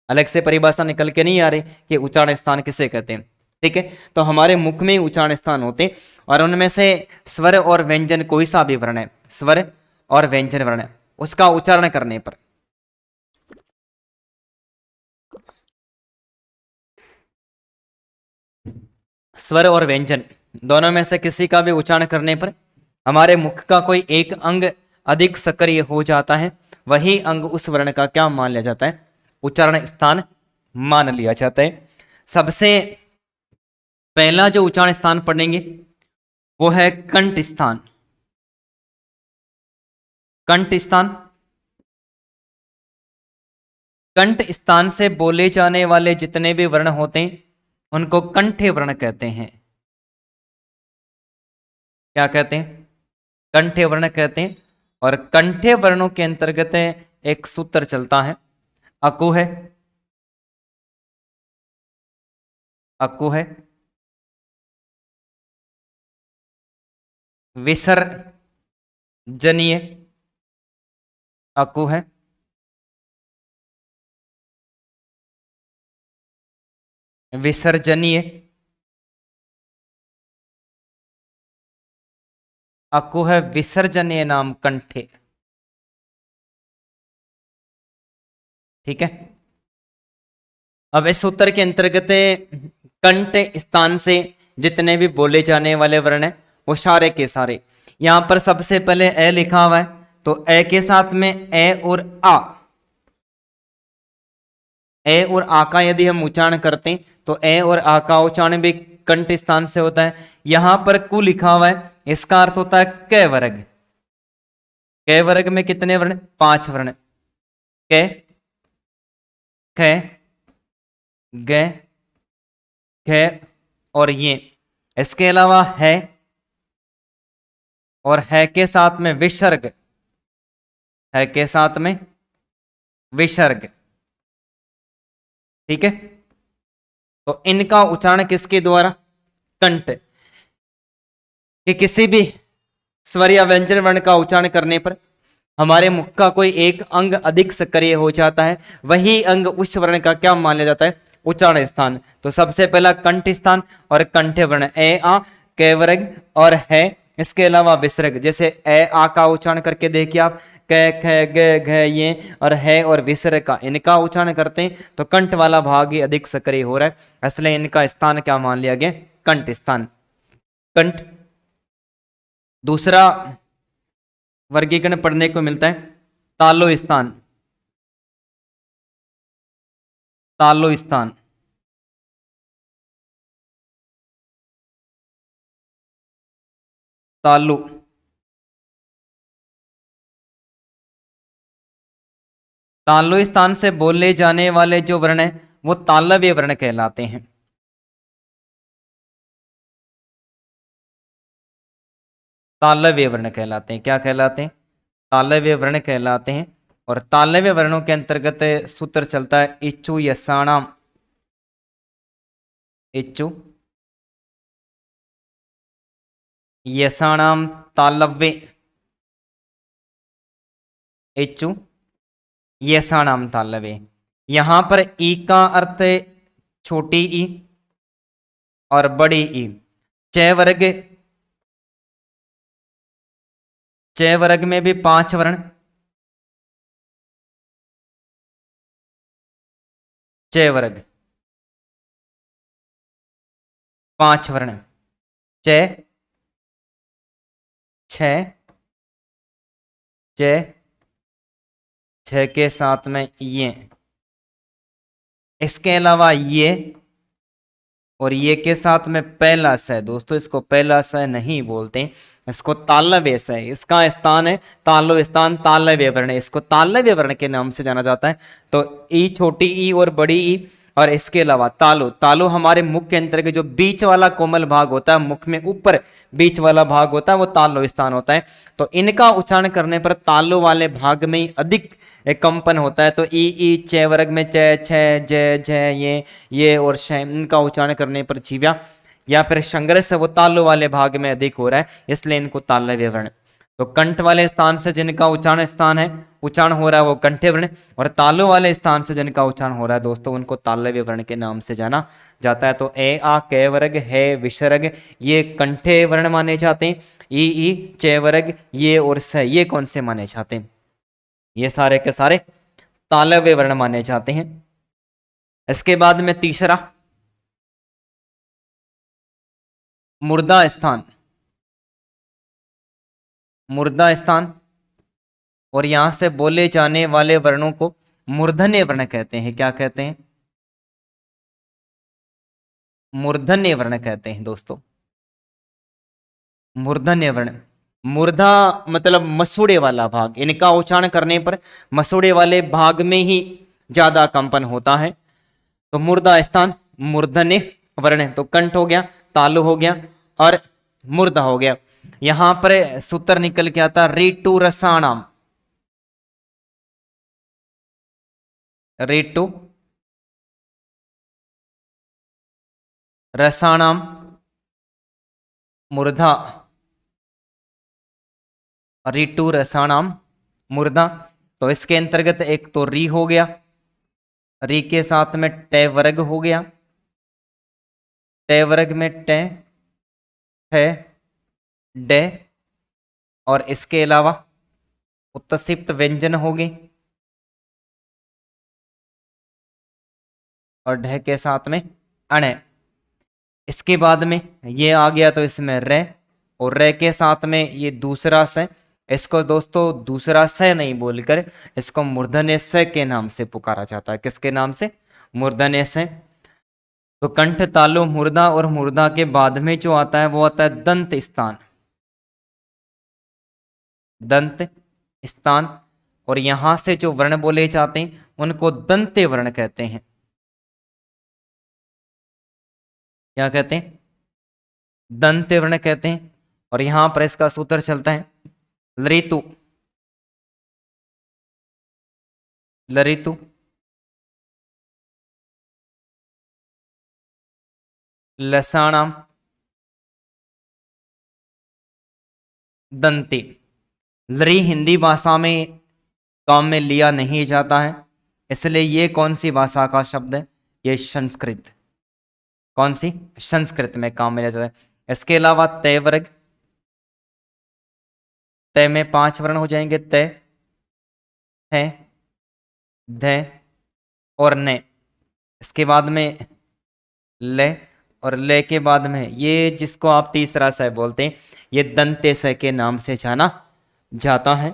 अलग से परिभाषा निकल के नहीं आ रही कि उच्चारण स्थान किसे कहते हैं। ठीक है, तो हमारे मुख में उच्चारण स्थान होते हैं, और उनमें से स्वर और व्यंजन कोई सा भी वर्ण है, स्वर और व्यंजन वर्ण उसका उच्चारण करने पर स्वर और व्यंजन दोनों में से किसी का भी उच्चारण करने पर हमारे मुख का कोई एक अंग अधिक सक्रिय हो जाता है, वही अंग उस वर्ण का क्या मान लिया जाता है? उच्चारण स्थान मान लिया जाता है। सबसे पहला जो उच्चारण स्थान पढ़ेंगे वो है कंठ स्थान। कंठ स्थान, कंठ स्थान से बोले जाने वाले जितने भी वर्ण होते हैं उनको कंठे वर्ण कहते हैं। क्या कहते हैं? कंठे वर्ण कहते हैं। और कंठे वर्णों के अंतर्गत एक सूत्र चलता है, अकु है, अकु है, विसर्जनीय अकु है, विसर्जनीय अकु है, विसर्जनीय नाम कंठे। ठीक है। अब इस सूत्र के अंतर्गत कंठ स्थान से जितने भी बोले जाने वाले वर्ण हैं वो सारे के सारे, यहां पर सबसे पहले ए लिखा हुआ है, तो ए के साथ में ए और आ, ए और आ का यदि हम उच्चारण करते हैं तो ए और आ का उच्चारण भी कंठ स्थान से होता है। यहां पर कु लिखा हुआ है, इसका अर्थ होता है क वर्ग। क वर्ग में कितने वर्ण? 5 वर्ण। क, ख, ग, घ और ये। इसके अलावा है, और है के साथ में विसर्ग, है के साथ में विसर्ग। ठीक है, तो इनका उच्चारण किसके द्वारा? कंठ। कि किसी भी स्वर या व्यंजन वर्ण का उच्चारण करने पर हमारे मुख का कोई एक अंग अधिक सक्रिय हो जाता है, वही अंग उस वर्ण का क्या मान लिया जाता है? उच्चारण स्थान। तो सबसे पहला कंठ स्थान और कंठ वर्ण ए आ, क वर्ग और है, इसके अलावा विसर्ग। जैसे ए आ का उच्चारण करके देखिए आप, क ख ग घ ये और है और विसर्ग का इनका उच्चारण करते हैं तो कंठ वाला भाग ही अधिक सक्रिय हो रहा है, इसलिए इनका स्थान क्या मान लिया गया? कंठ स्थान। कंठ। दूसरा वर्गीकरण पढ़ने को मिलता है तालो स्थान। तालो स्थान। तालु। तालु स्थान से बोले जाने वाले जो वर्ण है वो तालव्य वर्ण कहलाते हैं। तालव्य वर्ण कहलाते हैं। क्या कहलाते हैं? तालव्य वर्ण कहलाते हैं। और तालव्य वर्णों के अंतर्गत सूत्र चलता है इच्छु यसाणाम। इच्छु यसाणाम तालव्य। इच्छु यसाणाम तालव्य। यहां पर ई का अर्थ है छोटी ई और बड़ी ई। च वर्ग, च वर्ग में भी 5 वर्ण। च वर्ग 5 वर्ण। च, छ, च, छ के साथ में ये, इसके अलावा ये और ये के साथ में पहला स। दोस्तों इसको पहला स नहीं बोलते, इसको तालव्य स। इसका स्थान है तालो स्थान, तालव्य वर्ण, इसको तालव्य वर्ण के नाम से जाना जाता है। तो ई, छोटी ई और बड़ी ई, और इसके अलावा तालु। तालु हमारे मुख के अंतर्गत जो बीच वाला कोमल भाग होता है, मुख में ऊपर बीच वाला भाग होता है, वो तालु स्थान होता है। तो इनका उच्चारण करने पर तालु वाले भाग में ही अधिक कंपन होता है। तो ई च वर्ग में च, छ, ज, झ, ये और श, इनका उच्चारण करने पर जीव्या या फिर संग्रह वो तालु वाले भाग में अधिक हो रहा है, इसलिए इनको तालव्य वर्ण। तो कंठ वाले स्थान से जिनका उच्चारण स्थान है, उच्चारण हो रहा है वो कंठे वर्ण, और तालु वाले स्थान से जिनका उच्चारण हो रहा है दोस्तों उनको तालव्य वर्ण के नाम से जाना जाता है। तो ए आ, क वर्ग, है, विसर्ग ये कंठे वर्ण माने जाते हैं। ई, च वर्ग, ये और स ये कौन से माने जाते हैं? ये सारे के सारे तालव्य वर्ण माने जाते हैं। इसके बाद में तीसरा मुर्दा स्थान। मुर्दा स्थान, और यहां से बोले जाने वाले वर्णों को मूर्धन्य वर्ण कहते हैं। क्या कहते हैं? मूर्धन्य वर्ण कहते हैं दोस्तों। मूर्धन्य वर्ण, मूर्धा मतलब मसूड़े वाला भाग, इनका उच्चारण करने पर मसूड़े वाले भाग में ही ज्यादा कंपन होता है। तो मुर्दा स्थान मूर्धन्य वर्ण। तो कंठ हो गया, तालु हो गया और मुर्दा हो गया। यहां पर सूत्र निकल के आता ऋतु रसाणाम। ऋतु रसाणाम मूर्धा। ऋतु रसाणाम मूर्धा। तो इसके अंतर्गत एक तो री हो गया, री के साथ में ट वर्ग हो गया, ट वर्ग में ट, है, डे, और इसके अलावा उत्तसिप्त व्यंजन हो गए। और ढ के साथ में अण। इसके बाद में ये आ गया तो इसमें र, और र के साथ में ये दूसरा स। इसको दोस्तों दूसरा स नहीं बोलकर इसको मूर्धन्य स के नाम से पुकारा जाता है। किसके नाम से? मूर्धन्य स। तो कंठ, तालु, मुर्दा, और मुर्दा के बाद में जो आता है वो आता है दंत स्थान। दंत स्थान। और यहां से जो वर्ण बोले जाते हैं उनको दंते वर्ण कहते हैं। क्या कहते हैं? दंते वर्ण कहते हैं। और यहां पर इसका सूत्र चलता है लरितु। लरितु, लसाणाम, दंते। लरी हिंदी भाषा में काम में लिया नहीं जाता है, इसलिए ये कौन सी भाषा का शब्द है? ये संस्कृत। कौन सी? संस्कृत में काम में लिया जाता है। इसके अलावा तय वर्ग, तय में 5 वर्ण हो जाएंगे, तय, है, ध और न। इसके बाद में ले, और ले के बाद में ये जिसको आप तीसरा स बोलते हैं ये दंते स के नाम से जाना जाता है।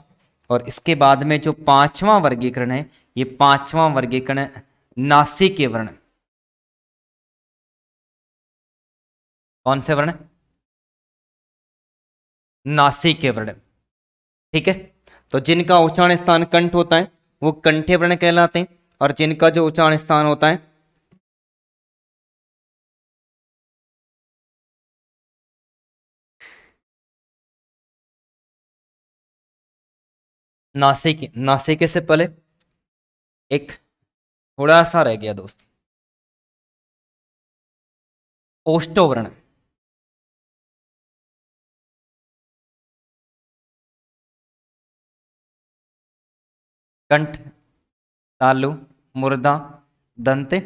और इसके बाद में जो 5वां वर्गीकरण है, ये 5वां वर्गीकरण नासिक वर्ण। कौन से वर्ण? नासिक वर्ण। ठीक है। तो जिनका उच्चारण स्थान कंठ होता है वो कंठे वर्ण कहलाते हैं, और जिनका जो उच्चारण स्थान होता है नासिक। नासिक से पहले एक थोड़ा सा रह गया दोस्त, ओष्ठो वर्ण। कंठ, तालु, मुर्दा, दंते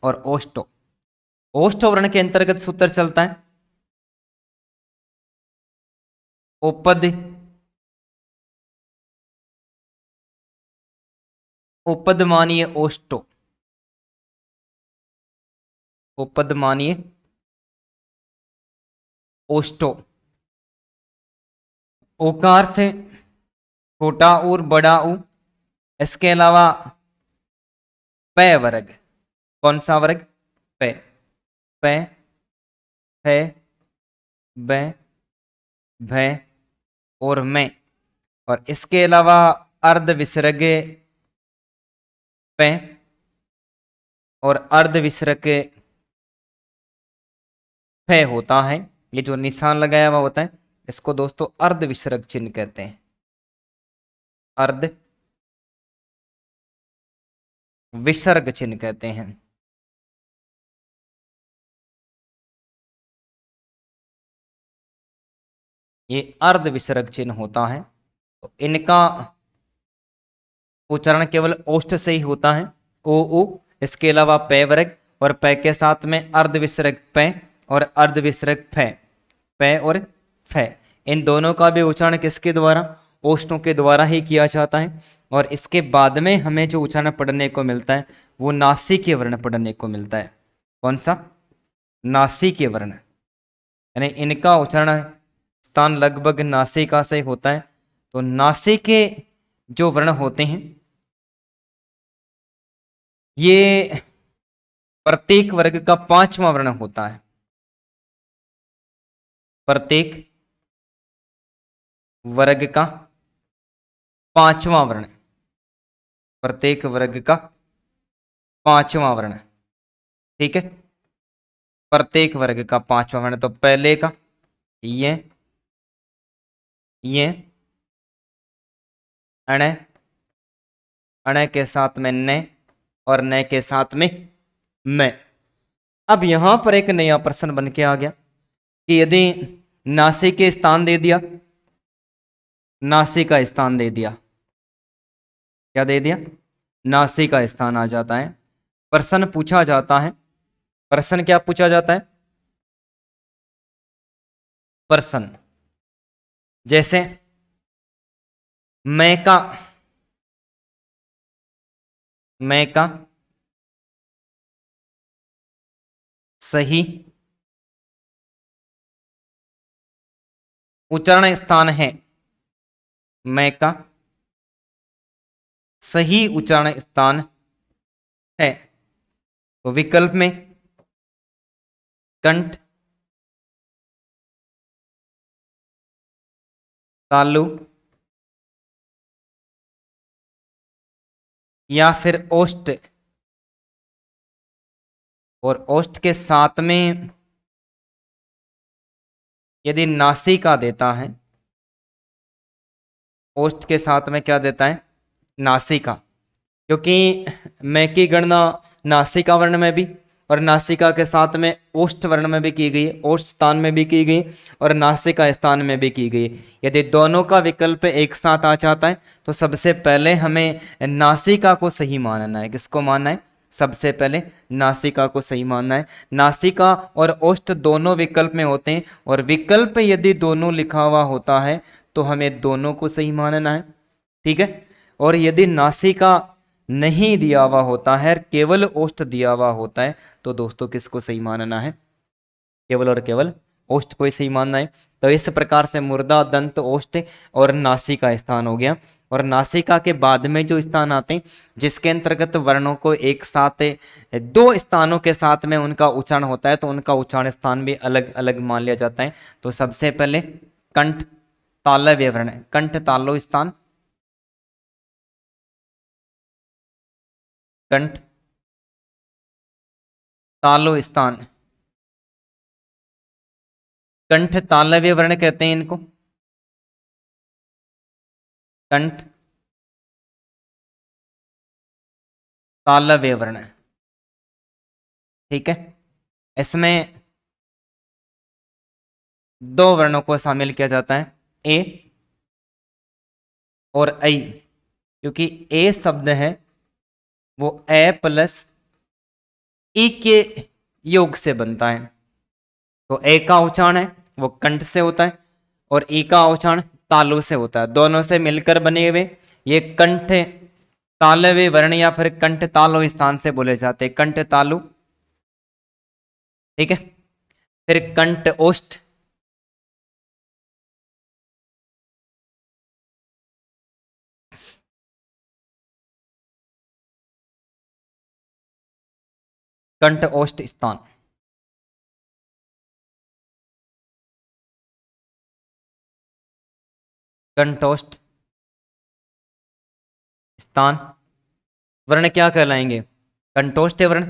और ओष्ठो। ओष्ठो वर्ण के अंतर्गत सूत्र चलता है उपद, उपद मानिए ओष्ठो। उपद मानिए ओष्ठो। ओकार्थ छोटा और बड़ा ऊ। इसके अलावा प वर्ग। कौन सा वर्ग? प। प, है, ब, भ और मैं। और इसके अलावा अर्ध विसर्ग प और अर्ध विसर्ग फ होता है। ये जो निशान लगाया हुआ होता है इसको दोस्तों अर्ध विसर्ग चिन्ह कहते हैं। अर्ध विसर्ग चिन्ह कहते हैं। ये अर्ध विसर्ग चिन्ह होता है। तो इनका उच्चारण केवल ओष्ठ से ही होता है, ओ उ। इसके अलावा प वर्ग और प के साथ में अर्ध विसर्ग प और अर्ध विसर्ग फ। प और फ, इन दोनों का भी उच्चारण किसके द्वारा? ओष्ठों के द्वारा ही किया जाता है। और इसके बाद में हमें जो उच्चारण पढ़ने को मिलता है वो नासिक वर्ण पढ़ने को मिलता है। कौन सा? नासिक वर्ण। यानी इनका उच्चारण स्थान लगभग नासिका से होता है। तो नासिक के जो वर्ण होते हैं ये प्रत्येक वर्ग का 5वां वर्ण होता है। प्रत्येक वर्ग का 5वां वर्ण। प्रत्येक वर्ग का 5वां वर्ण। ठीक है। प्रत्येक वर्ग का 5वां वर्ण। तो पहले का ये अण, अण के साथ में न और न के साथ में मैं। अब यहां पर एक नया प्रश्न बन के आ गया कि यदि नासिक के स्थान दे दिया, नासिक का स्थान दे दिया, क्या दे दिया? नासिक का स्थान आ जाता है। प्रश्न पूछा जाता है। प्रश्न क्या पूछा जाता है? प्रश्न जैसे मैं का, मैं का सही उच्चारण स्थान है, मैं का सही उच्चारण स्थान है। तो विकल्प में कंठ, तालु या फिर ओष्ठ, और ओष्ठ के साथ में यदि नासिका देता है, ओष्ठ के साथ में क्या देता है, नासिका, क्योंकि मैं की गणना नासिका वर्ण में भी और नासिका के साथ में ओष्ठ वर्ण में भी की गई, ओष्ठ स्थान में भी की गई और नासिका स्थान में भी की गई। यदि दोनों का विकल्प एक साथ आ जाता है तो सबसे पहले हमें नासिका को सही मानना है। किसको मानना है? सबसे पहले नासिका को सही मानना है। नासिका और ओष्ठ दोनों विकल्प में होते हैं और विकल्प यदि दोनों लिखा हुआ होता है तो हमें दोनों को सही मानना है, ठीक है। और यदि नासिका नहीं दिया हुआ होता है, केवल ओष्ठ दिया हुआ होता है, तो दोस्तों किसको सही मानना है? केवल और केवल ओष्ठ को ही सही मानना है। तो इस प्रकार से मुर्दा, दंत, ओष्ठ और नासिका स्थान हो गया। और नासिका के बाद में जो स्थान आते हैं जिसके अंतर्गत वर्णों को एक साथ दो स्थानों के साथ में उनका उच्चारण होता है, तो उनका उच्चारण स्थान भी अलग अलग मान लिया जाता है। तो सबसे पहले कंठ तालव्य वर्ण, कंठ तालव स्थान, कंठ तालो स्थान, कंठ तालव्य वर्ण कहते हैं इनको, कंठ तालव्य वर्ण, ठीक है। इसमें दो वर्णों को शामिल किया जाता है, ए और ऐ, क्योंकि ए शब्द है वो ए प्लस ई के योग से बनता है। तो ए का उच्चारण है वो कंठ से होता है और ई का उच्चारण तालु से होता है। दोनों से मिलकर बने हुए ये कंठ तालव्य वर्ण या फिर कंठ तालु स्थान से बोले जाते हैं, कंठ तालु, ठीक है। फिर कंठ ओष्ठ, कंठ ओष्ठ स्थान, कंठोष्ठ स्थान वर्ण क्या कहलाएंगे? कंठोष्ठ वर्ण,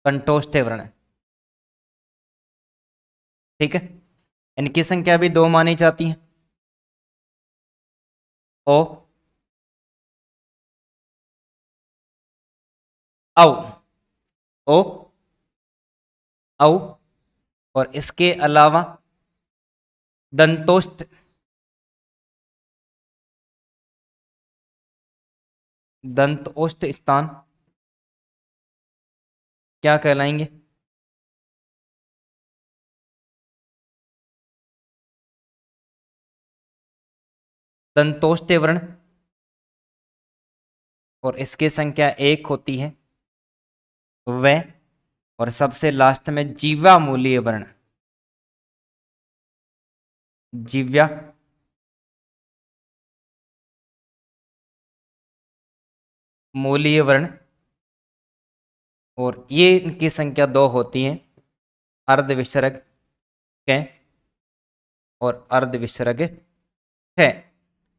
कंठोष्ठ वर्ण, ठीक है। इनकी संख्या भी दो मानी जाती है, ओ औ, ओ औ, और इसके अलावा दंतोष्ठ, दंतोष्ठ स्थान क्या कहलाएंगे? दंतोष्ठ वर्ण, और इसकी संख्या एक होती है वह, और सबसे लास्ट में जीवा मूलीय वर्ण, जीव्या मूलीय वर्ण, और ये इनकी संख्या दो होती है, अर्ध विसर्ग के और अर्ध विसर्ग है।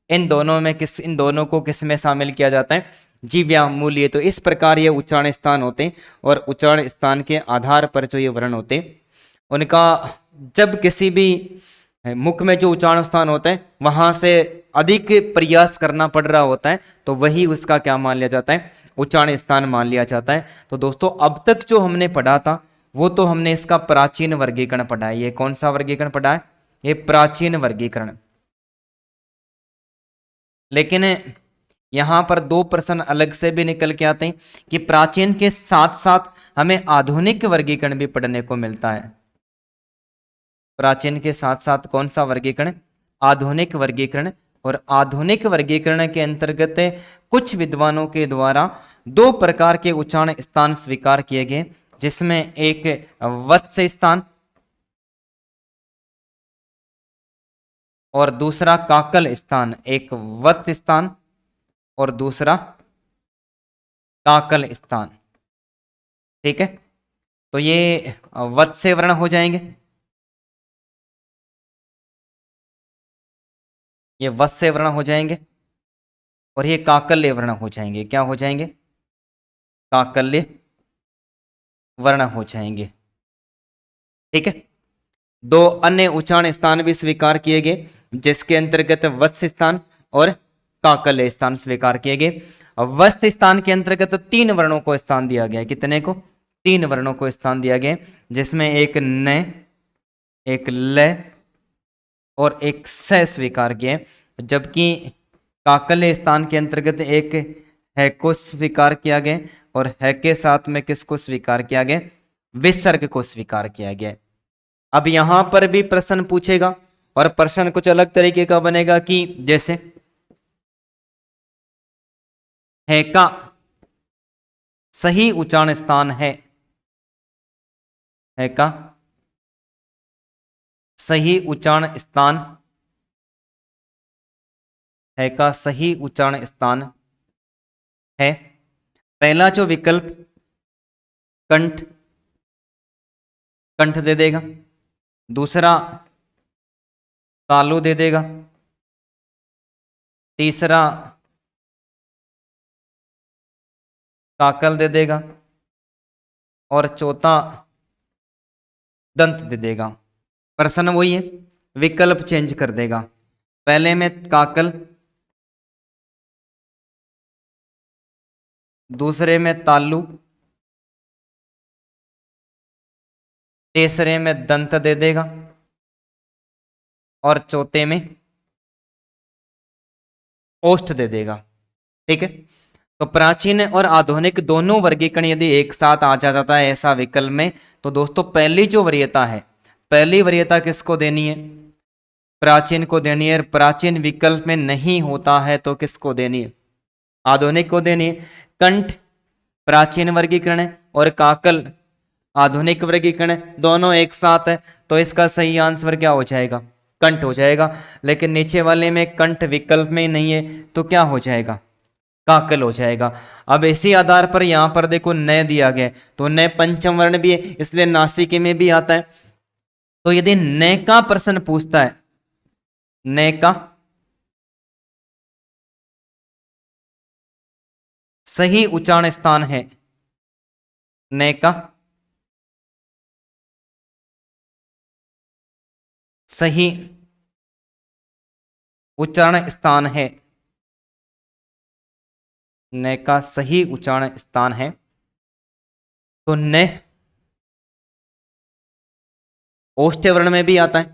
इन दोनों को किस में शामिल किया जाता है? जीव्या मूल्य। तो इस प्रकार ये उच्चारण स्थान होते हैं और उच्चारण स्थान के आधार पर जो ये वर्ण होते हैं उनका जब किसी भी मुख में जो उच्चारण स्थान होता है वहां से अधिक प्रयास करना पड़ रहा होता है तो वही उसका क्या मान लिया जाता है? उच्चारण स्थान मान लिया जाता है। तो दोस्तों अब तक जो हमने पढ़ा था वो तो हमने इसका प्राचीन वर्गीकरण पढ़ा है। ये कौन सा वर्गीकरण पढ़ा है? ये प्राचीन वर्गीकरण। लेकिन यहां पर दो प्रश्न अलग से भी निकल के आते हैं कि प्राचीन के साथ साथ हमें आधुनिक वर्गीकरण भी पढ़ने को मिलता है। प्राचीन के साथ साथ कौन सा वर्गीकरण? आधुनिक वर्गीकरण। और आधुनिक वर्गीकरण के अंतर्गत कुछ विद्वानों के द्वारा दो प्रकार के उच्चारण स्थान स्वीकार किए गए, जिसमें एक वत्स स्थान और दूसरा काकल स्थान। एक वत्स स्थान और दूसरा काकल स्थान। ठीक है, तो ये वत्स से वर्ण हो जाएंगे, ये वत्स से वर्ण हो जाएंगे, और ये काकल्य वर्ण हो जाएंगे। क्या हो जाएंगे? काकल्य वर्ण हो जाएंगे। ठीक है, दो अन्य उच्चारण स्थान भी स्वीकार किए गए, जिसके अंतर्गत वत्स स्थान और काकल्य स्थान स्वीकार किए गए। वत्स स्थान के अंतर्गत तीन वर्णों को स्थान दिया गया। कितने को? तीन वर्णों को स्थान दिया गया, जिसमें एक न, एक ल और एक स स्वीकार किए, जबकि काकल्य स्थान के अंतर्गत एक है को स्वीकार किया गया और है के साथ में किसको स्वीकार किया गया? विसर्ग को स्वीकार किया गया। अब यहां पर भी प्रश्न पूछेगा, और प्रश्न कुछ अलग तरीके का बनेगा कि जैसे है का सही उच्चारण स्थान है का सही उच्चारण स्थान है का सही उच्चारण स्थान है। पहला जो विकल्प कंठ, कंठ दे देगा, दूसरा तालु दे देगा, तीसरा काकल दे देगा, और चौथा दंत दे देगा। प्रश्न वही है, विकल्प चेंज कर देगा। पहले में काकल, दूसरे में तालु, तीसरे में दंत दे देगा, और चौथे में ओष्ठ दे देगा। ठीक है, तो प्राचीन और आधुनिक दोनों वर्गीकरण यदि एक साथ आ जाता है ऐसा विकल्प में, तो दोस्तों पहली जो वरीयता है, पहली वरीयता किसको देनी है? प्राचीन को देनी है। प्राचीन विकल्प में नहीं होता है तो किसको देनी है? आधुनिक को देनी है। कंठ प्राचीन वर्गीकरण है और काकल आधुनिक वर्गीकरण है, दोनों एक साथ है, तो इसका सही आंसर क्या हो जाएगा? कंठ हो जाएगा। लेकिन नीचे वाले में कंठ विकल्प में नहीं है, तो क्या हो जाएगा? काकल हो जाएगा। अब इसी आधार पर यहां पर देखो न दिया गया, तो न पंचम वर्ण भी है, इसलिए नासिके में भी आता है। तो यदि न का प्रश्न पूछता है, न का सही उच्चारण स्थान है, न का सही उच्चारण स्थान है, न का सही उच्चारण स्थान है, तो न ओष्ठ्य वर्ण में भी आता है,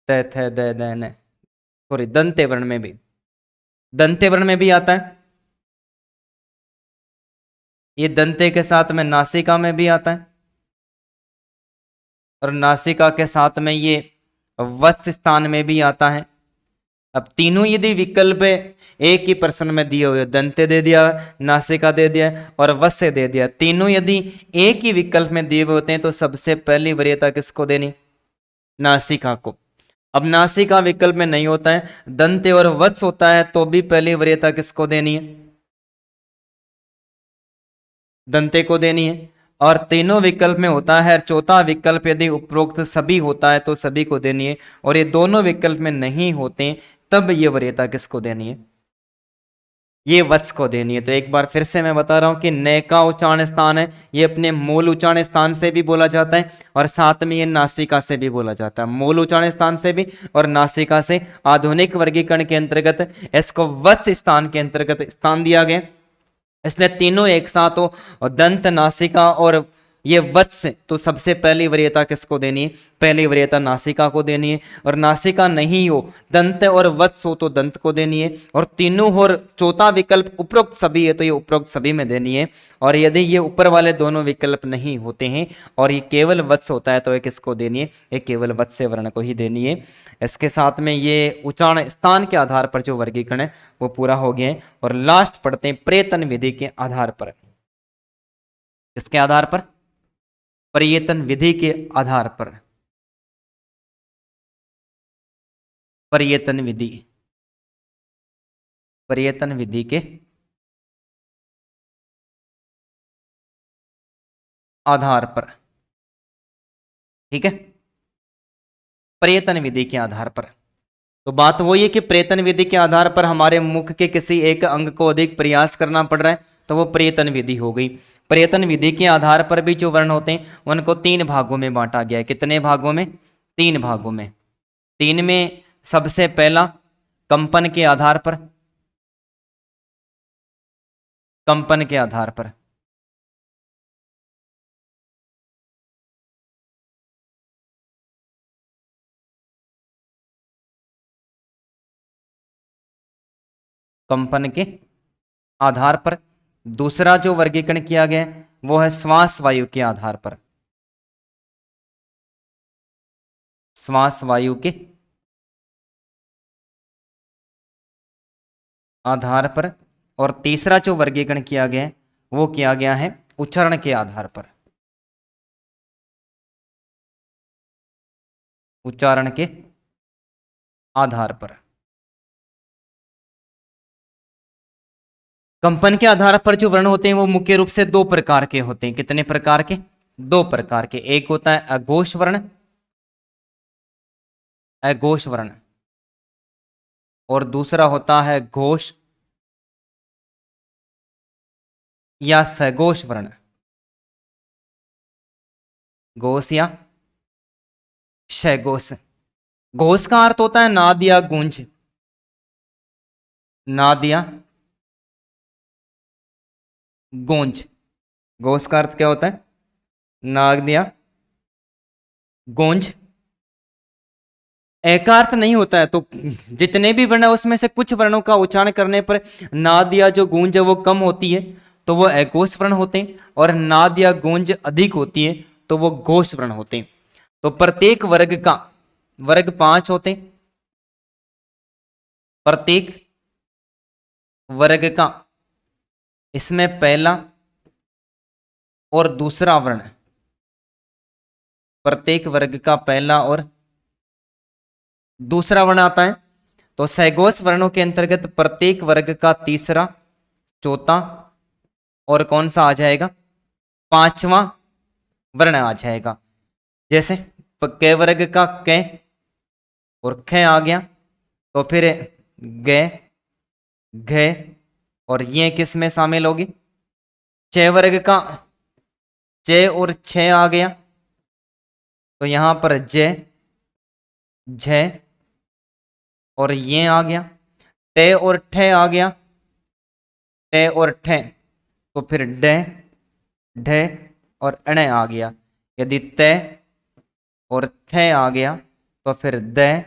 त थ द द न, सॉरी दंते वर्ण में भी, दंते वर्ण में भी आता है। ये दंते के साथ में नासिका में भी आता है, और नासिका के साथ में ये वत्स स्थान में भी आता है। अब तीनों यदि विकल्प एक ही प्रश्न में दिए हुए, दंते दे दिया, नासिका दे दिया और वत्स दे दिया, तीनों यदि एक ही विकल्प में दिए हुए होते हैं, तो सबसे पहली वरीयता किसको देनी? नासिका को। अब नासिका विकल्प में नहीं होता है, दंते और वत्स होता है, तो भी पहली वरीयता किसको देनी है? दंते को देनी है। और तीनों विकल्प में होता है, चौथा विकल्प यदि उपरोक्त सभी होता है तो सभी को देनी है, और ये दोनों विकल्प में नहीं होते तब ये वरीयता किसको देनी है? ये वत्स को देनी है। तो एक बार फिर से मैं बता रहा हूं कि न का उच्चारण स्थान है, ये अपने मूल उच्चारण स्थान से भी बोला जाता है, और साथ में ये नासिका से भी बोला जाता है, मूल उच्चारण स्थान से भी और नासिका से। आधुनिक वर्गीकरण के अंतर्गत इसको वत्स स्थान के अंतर्गत स्थान दिया गया, इसलिए तीनों एक साथ हो, और दंत, नासिका और ये वत्स तो सबसे पहली वरीयता किसको देनी है? पहली वरीयता नासिका को देनी है, और नासिका नहीं हो, दंत और वत्स हो तो दंत को देनी है, और तीनों और चौथा विकल्प उपरोक्त सभी है तो ये उपरोक्त सभी में देनी है। और यदि ये ऊपर वाले दोनों विकल्प नहीं होते हैं और ये केवल वत्स होता है तो ये किसको देनी है? ये केवल वत्स्य वर्ण को ही देनी है। इसके साथ में ये उच्चारण स्थान के आधार पर जो वर्गीकरण है वो पूरा हो गया है। और लास्ट पढ़ते हैं प्रयत्न विधि के आधार पर। इसके आधार पर, प्रयत्न विधि के आधार पर, प्रयत्न विधि, प्रयत्न विधि के आधार पर, ठीक है, प्रयत्न विधि के आधार पर। तो बात वही है कि प्रयत्न विधि के आधार पर हमारे मुख के किसी एक अंग को अधिक प्रयास करना पड़ रहा है तो वो प्रयत्न विधि हो गई। प्रयत्न विधि के आधार पर भी जो वर्ण होते हैं उनको 3 भागों में बांटा गया है। कितने भागों में? 3 भागों में। 3 में सबसे पहला कंपन के आधार पर, कंपन के आधार पर, कंपन के आधार पर। दूसरा जो वर्गीकरण किया गया है वो है श्वास वायु के आधार पर, श्वास वायु के आधार पर। और तीसरा जो वर्गीकरण किया गया है वो किया गया है उच्चारण के आधार पर, उच्चारण के आधार पर। कंपन के आधार पर जो वर्ण होते हैं वो मुख्य रूप से 2 प्रकार के होते हैं। कितने प्रकार के? 2 प्रकार के। एक होता है अघोष वर्ण, अघोष वर्ण, और दूसरा होता है घोष या सघोष वर्ण, घोष या सघोष। घोष का अर्थ होता है नाद या गूंज, नाद या गूंज। घोष का अर्थ क्या होता है? नाद या गूंज। एकार्थ नहीं होता है, तो जितने भी वर्ण है उसमें से कुछ वर्णों का उच्चारण करने पर नाद या जो गूंज है वो कम होती है तो वो अघोष वर्ण होते हैं, और नाद या गूंज अधिक होती है तो वो घोष वर्ण होते हैं। तो प्रत्येक वर्ग का, वर्ग 5 होते हैं, प्रत्येक वर्ग का इसमें पहला और दूसरा वर्ण, प्रत्येक वर्ग का पहला और दूसरा वर्ण आता है। तो सघोष वर्णों के अंतर्गत प्रत्येक वर्ग का तीसरा, चौथा और कौन सा आ जाएगा? 5वां वर्ण आ जाएगा। जैसे क वर्ग का क और ख आ गया, तो फिर ग, घ, और ये किस में शामिल होगी? च वर्ग का च और छ आ गया, तो यहां पर ज, झ और ये आ गया। ट और ठ आ गया, ट और ठ, तो फिर ड, ढ और अण आ गया। यदि त और थ आ गया तो फिर द,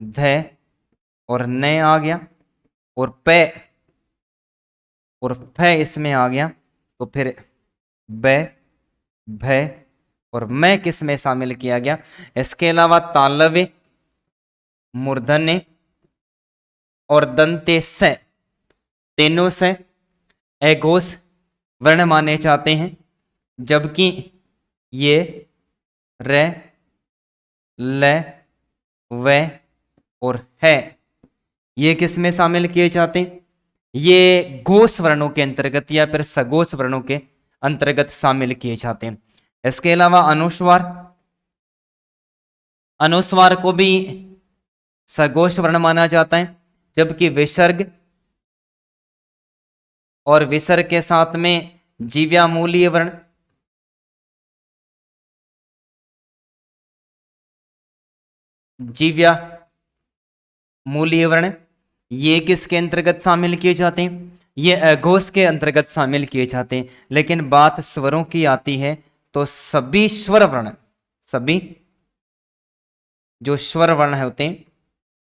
ध और न आ गया, और प और फ इसमें आ गया, तो फिर ब, भ और मैं किस में शामिल किया गया? इसके अलावा तालव्य, मूर्धन्य और दंते स, तीनों से अघोष वर्ण माने जाते हैं, जबकि ये र, ल, व और है ये किस में शामिल किए जाते हैं? ये घोष वर्णों के अंतर्गत या फिर सघोष वर्णों के अंतर्गत शामिल किए जाते हैं। इसके अलावा अनुस्वार, अनुस्वार को भी सघोष वर्ण माना जाता है, जबकि विसर्ग और विसर्ग के साथ में जीव्यामूलीय वर्ण, जीव्या मूलीय वर्ण, ये किसके अंतर्गत शामिल किए जाते हैं? ये अघोष के अंतर्गत शामिल किए जाते हैं। लेकिन बात स्वरों की आती है तो सभी स्वर वर्ण, सभी जो स्वर वर्ण होते हैं,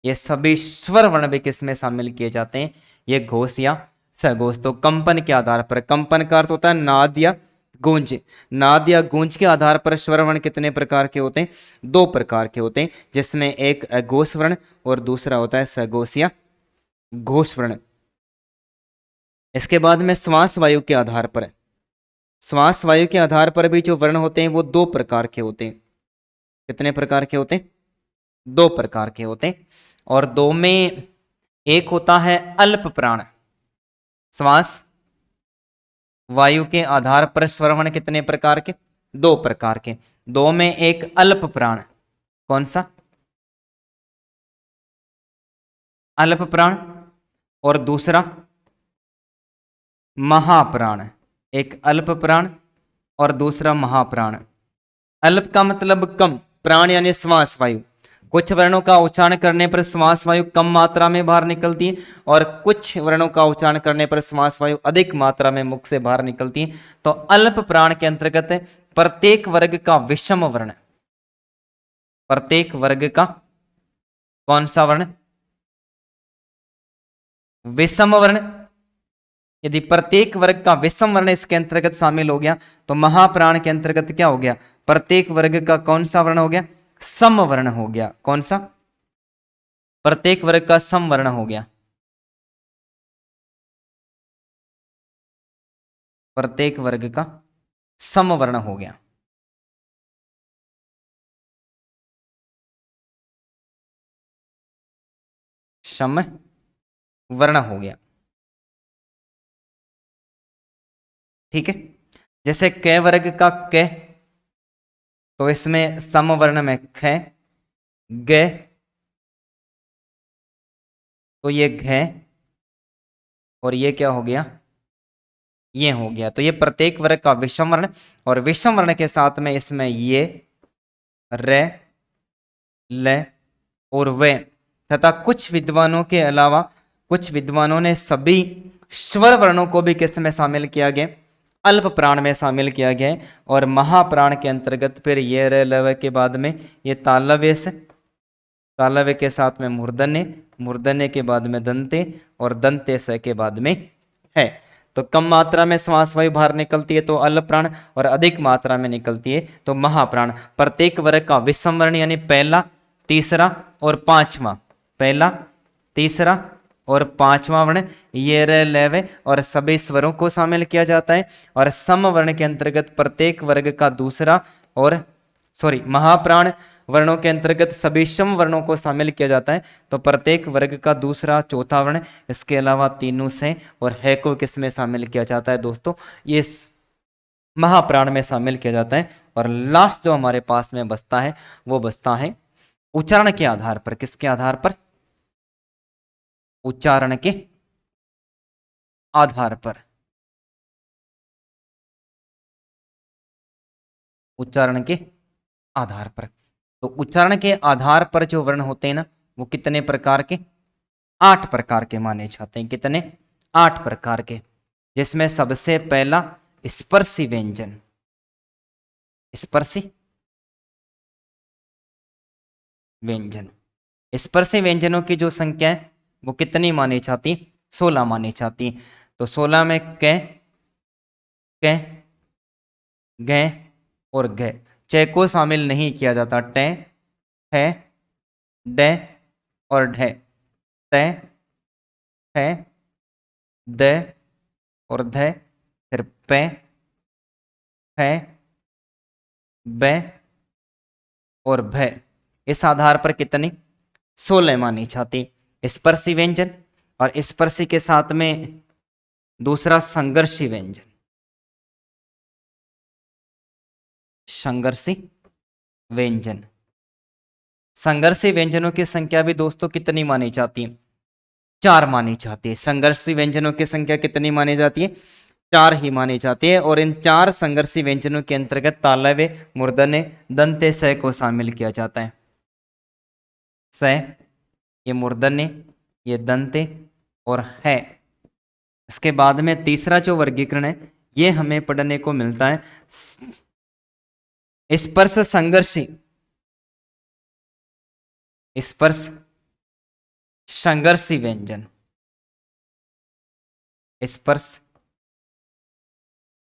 ये सभी स्वर वर्ण भी किस में शामिल किए जाते हैं, ये घोष या सघोष। तो कंपन के आधार पर, कंपन का अर्थ होता है नाद या गूंज, नाद या गूंज के आधार पर स्वर वर्ण कितने प्रकार के होते हैं, 2 प्रकार के होते हैं, जिसमें एक अघोष वर्ण और दूसरा होता है सघोष या घोष वर्ण। इसके बाद में श्वास वायु के आधार पर, श्वास वायु के आधार पर भी जो वर्ण होते हैं वो 2 प्रकार के होते हैं। कितने प्रकार के होते हैं, 2 प्रकार के होते हैं। और 2 में एक होता है अल्प प्राण, श्वास वायु के आधार पर स्वर वर्ण कितने प्रकार के, 2 प्रकार के। 2 में एक अल्प प्राण, कौन सा, अल्प प्राण, और दूसरा महाप्राण। एक अल्प प्राण और दूसरा महाप्राण। अल्प का मतलब कम, प्राण यानी श्वास वायु। कुछ वर्णों का उच्चारण करने पर श्वास वायु कम मात्रा में बाहर निकलती है और कुछ वर्णों का उच्चारण करने पर श्वास वायु अधिक मात्रा में मुख से बाहर निकलती है। तो अल्प प्राण के अंतर्गत प्रत्येक वर्ग का विषम वर्ण, प्रत्येक वर्ग का कौन सा वर्ण, विषम वर्ण। यदि प्रत्येक वर्ग का विषम वर्ण इसके अंतर्गत शामिल हो गया तो महाप्राण के अंतर्गत क्या हो गया, प्रत्येक वर्ग का कौन सा वर्ण हो गया, सम वर्ण हो गया। कौन सा, प्रत्येक वर्ग का सम वर्ण हो गया, प्रत्येक वर्ग का सम वर्ण हो गया। सम वर्ण हो गया, ठीक है। जैसे क वर्ग का क, तो इसमें सम वर्ण में ख, ग, तो ये घ, और ये क्या हो गया, ये हो गया। तो ये प्रत्येक वर्ग का विषम वर्ण, और विषम वर्ण के साथ में इसमें ये, र, ल और व, तथा कुछ विद्वानों के अलावा कुछ विद्वानों ने सभी स्वर वर्णों को भी किस में शामिल किया गया, अल्प प्राण में शामिल किया गया है। और महाप्राण के अंतर्गत फिर ये र लव के बाद में ये तालव्य से, तालव्य के साथ में मूर्धन्य, मूर्धन्य के बाद में दंते, और दंते स के बाद में है। तो कम मात्रा में श्वास वायु बाहर निकलती है तो अल्प प्राण, और अधिक मात्रा में निकलती है तो महाप्राण। प्रत्येक वर्ग का विषम वर्ण यानी पहला, तीसरा और पांचवा, पहला, तीसरा और पांचवा वर्ण ये र लव और सभी स्वरों को शामिल किया जाता है। और सम वर्ण के अंतर्गत प्रत्येक वर्ग का दूसरा और महाप्राण वर्णों के अंतर्गत सभी सम वर्णों को शामिल किया जाता है। तो प्रत्येक वर्ग का दूसरा, चौथा वर्ण, इसके अलावा तीनों से और है को किस में शामिल किया जाता है दोस्तों, ये महाप्राण में शामिल किया जाता है। और लास्ट जो हमारे पास में बचता है वो बचता है उच्चारण के आधार पर। किसके आधार पर, उच्चारण के आधार पर, उच्चारण के आधार पर। तो उच्चारण के आधार पर जो वर्ण होते हैं ना वो कितने प्रकार के, 8 प्रकार के माने जाते हैं। कितने, 8 प्रकार के, जिसमें सबसे पहला स्पर्शी व्यंजन, स्पर्शी व्यंजन। स्पर्शी व्यंजनों की जो संख्या है वो कितनी मानी जाती, 16 मानी जाती। तो 16 में क, ग और घ, च को शामिल नहीं किया जाता। ट, है, ड और ढ, त, है, द और ध, फिर प, है, ब और भ। इस आधार पर कितनी, 16 मानी जाती स्पर्शी व्यंजन। और स्पर्शी के साथ में दूसरा संघर्षी व्यंजन, संघर्षी व्यंजन। संघर्षी व्यंजनों की संख्या भी दोस्तों कितनी मानी जाती है, 4 मानी जाती है। संघर्षी व्यंजनों की संख्या कितनी मानी जाती है, 4 ही मानी जाती है। और इन 4 संघर्षी व्यंजनों के अंतर्गत तालव्य, मूर्धन्य, दंते, स को शामिल किया जाता है। स, ये मूर्धन्य, ये दंते और है। इसके बाद में तीसरा जो वर्गीकरण है ये हमें पढ़ने को मिलता है स्पर्श संघर्षी, स्पर्श संघर्षी व्यंजन, स्पर्श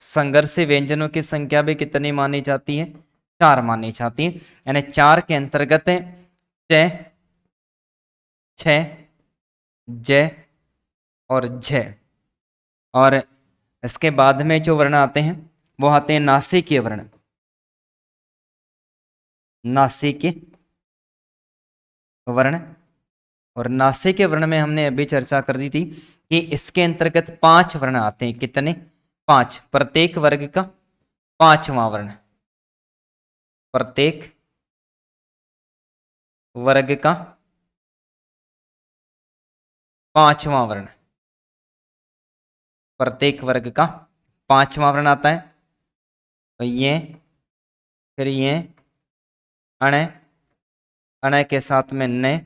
संघर्षी व्यंजनों की संख्या भी कितनी मानी जाती है? 4 मानी जाती है। यानी 4 के अंतर्गत है च, छ, ज और झ। और इसके बाद में जो वर्ण आते हैं वो आते हैं नासिकीय वर्ण, नासिकीय वर्ण। और नासिकीय वर्ण में हमने अभी चर्चा कर दी थी कि इसके अंतर्गत 5 वर्ण आते हैं। कितने? 5। प्रत्येक वर्ग का 5वां वर्ण, प्रत्येक वर्ग का 5वां वर्ण, प्रत्येक वर्ग का 5वां वर्ण आता है। तो ये, फिर ये अण, अण के साथ में न,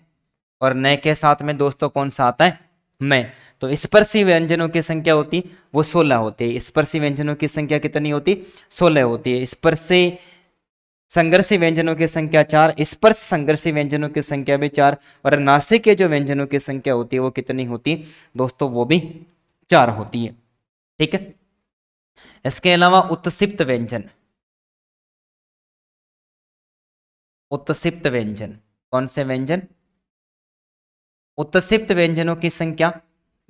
और न के साथ में दोस्तों कौन सा आता है? मैं। तो स्पर्शी व्यंजनों की संख्या होती वो 16 होती है। स्पर्शी व्यंजनों की संख्या कितनी होती? 16 होती है। स्पर्शी संघर्षी व्यंजनों की संख्या 4, स्पर्श संघर्षी व्यंजनों की संख्या भी 4, और नासिक के जो व्यंजनों की संख्या होती है वो कितनी होती है दोस्तों? वो भी 4 होती है। ठीक है। इसके अलावा उत्सिप्त व्यंजन, उत्सिप्त व्यंजन कौन से व्यंजन? उत्सिप्त व्यंजनों की संख्या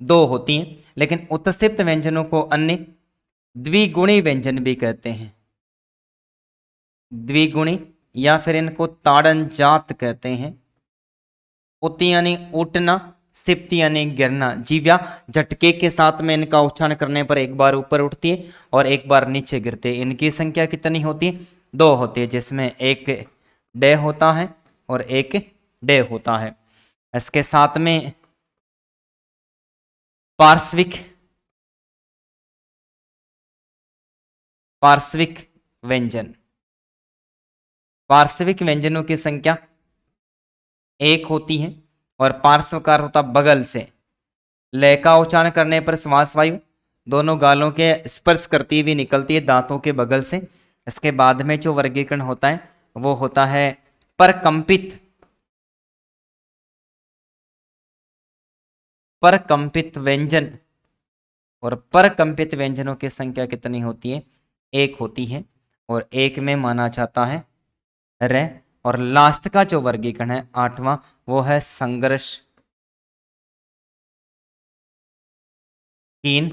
2 होती है, लेकिन उत्सिप्त व्यंजनों को अन्य द्विगुणी व्यंजन भी कहते हैं। द्विगुणी, या फिर इनको ताड़न जात कहते हैं। उति यानी उठना, सिप्त यानी गिरना। जीव्या झटके के साथ में इनका उच्चारण करने पर एक बार ऊपर उठती है और एक बार नीचे गिरते हैं। इनकी संख्या कितनी होती है? 2 होती है, जिसमें एक डे होता है और एक डे होता है। इसके साथ में पार्श्विक, पार्श्विक व्यंजन, पार्श्विक व्यंजनों की संख्या 1 होती है। और पार्श्व का अर्थ होता बगल से। लय का उच्चारण करने पर श्वास वायु दोनों गालों के स्पर्श करती हुई निकलती है दांतों के बगल से। इसके बाद में जो वर्गीकरण होता है वो होता है परकंपित, परकंपित व्यंजन। और परकंपित व्यंजनों की संख्या कितनी होती है? 1 होती है, और 1 में माना जाता है र। और लास्ट का जो वर्गीकरण है 8वां, वो है संघर्ष हीन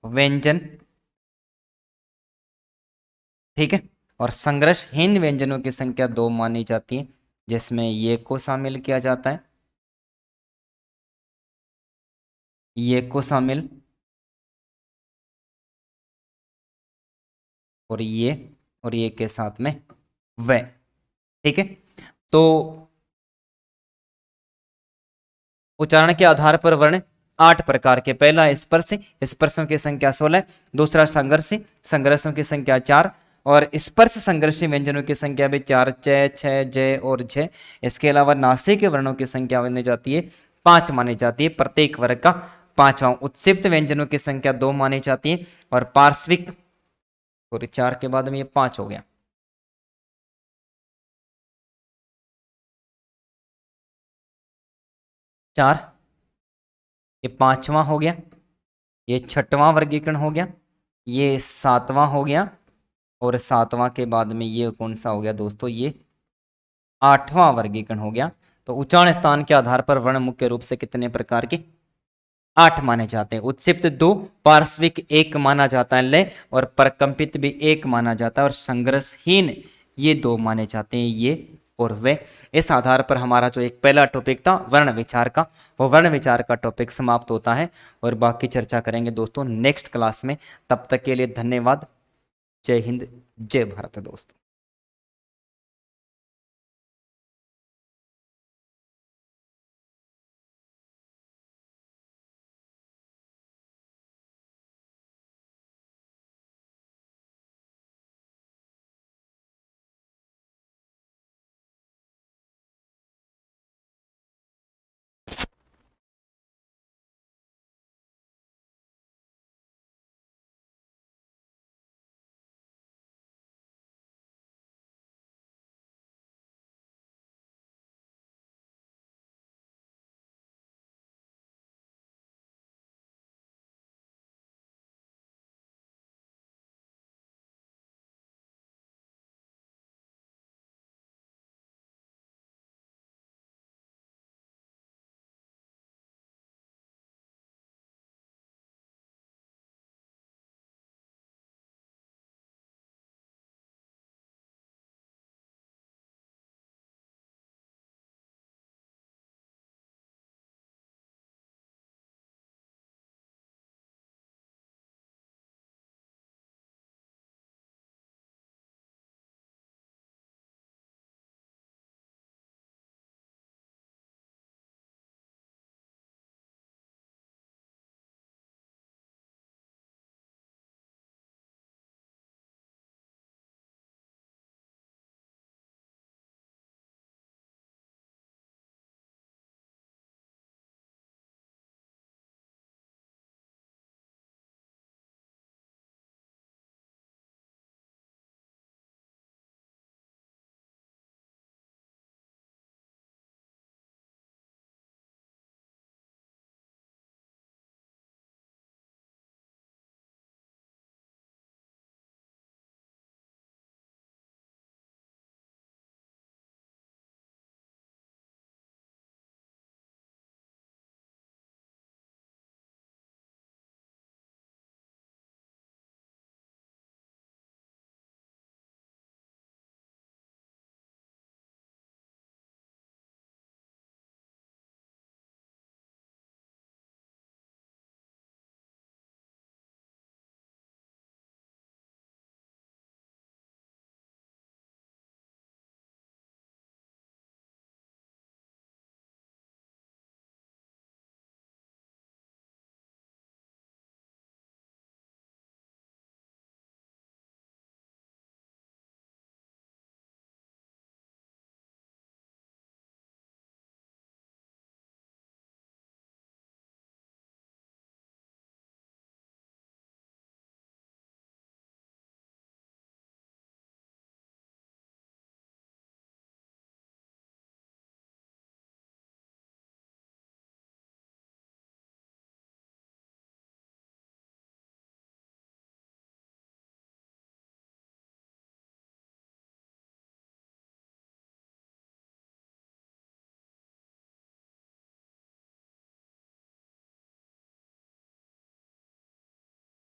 व्यंजन। ठीक है। और संघर्षहीन व्यंजनों की संख्या 2 मानी जाती है, जिसमें ये को शामिल किया जाता है, ये को शामिल, और ये के साथ में व। ठीक है। तो उच्चारण के आधार पर वर्ण 8 प्रकार के। पहला स्पर्श, स्पर्शों की संख्या 16। दूसरा संघर्षी, संघर्षों की संख्या 4। और स्पर्श संघर्षी व्यंजनों की संख्या भी 4, च, छ, ज और झ। इसके अलावा नासिक के वर्णों की संख्या मानी जाती है 5 मानी जाती है, प्रत्येक वर्ग का 5वां। उत्सिप्त व्यंजनों की संख्या 2 मानी जाती है, और पार्श्विक, सॉरी 4 के बाद में ये 5 हो गया। चार, ये 5वां हो गया, ये 6वां वर्गीकरण हो गया, ये 7वां हो गया, और 7वां के बाद में ये कौन सा हो गया दोस्तों? ये 8वां वर्गीकरण हो गया। तो उच्चारण स्थान के आधार पर वर्ण मुख्य रूप से कितने प्रकार के? 8 माने जाते हैं। उत्सिप्त 2, पार्श्विक 1 माना जाता है लय, और परकंपित भी 1 माना जाता है, और संघर्षहीन ये 2 माने जाते हैं, ये और वे। इस आधार पर हमारा जो एक पहला टॉपिक था वर्ण विचार का, वो वर्ण विचार का टॉपिक समाप्त होता है, और बाकी चर्चा करेंगे दोस्तों नेक्स्ट क्लास में। तब तक के लिए धन्यवाद। जय हिंद, जय भारत दोस्तों।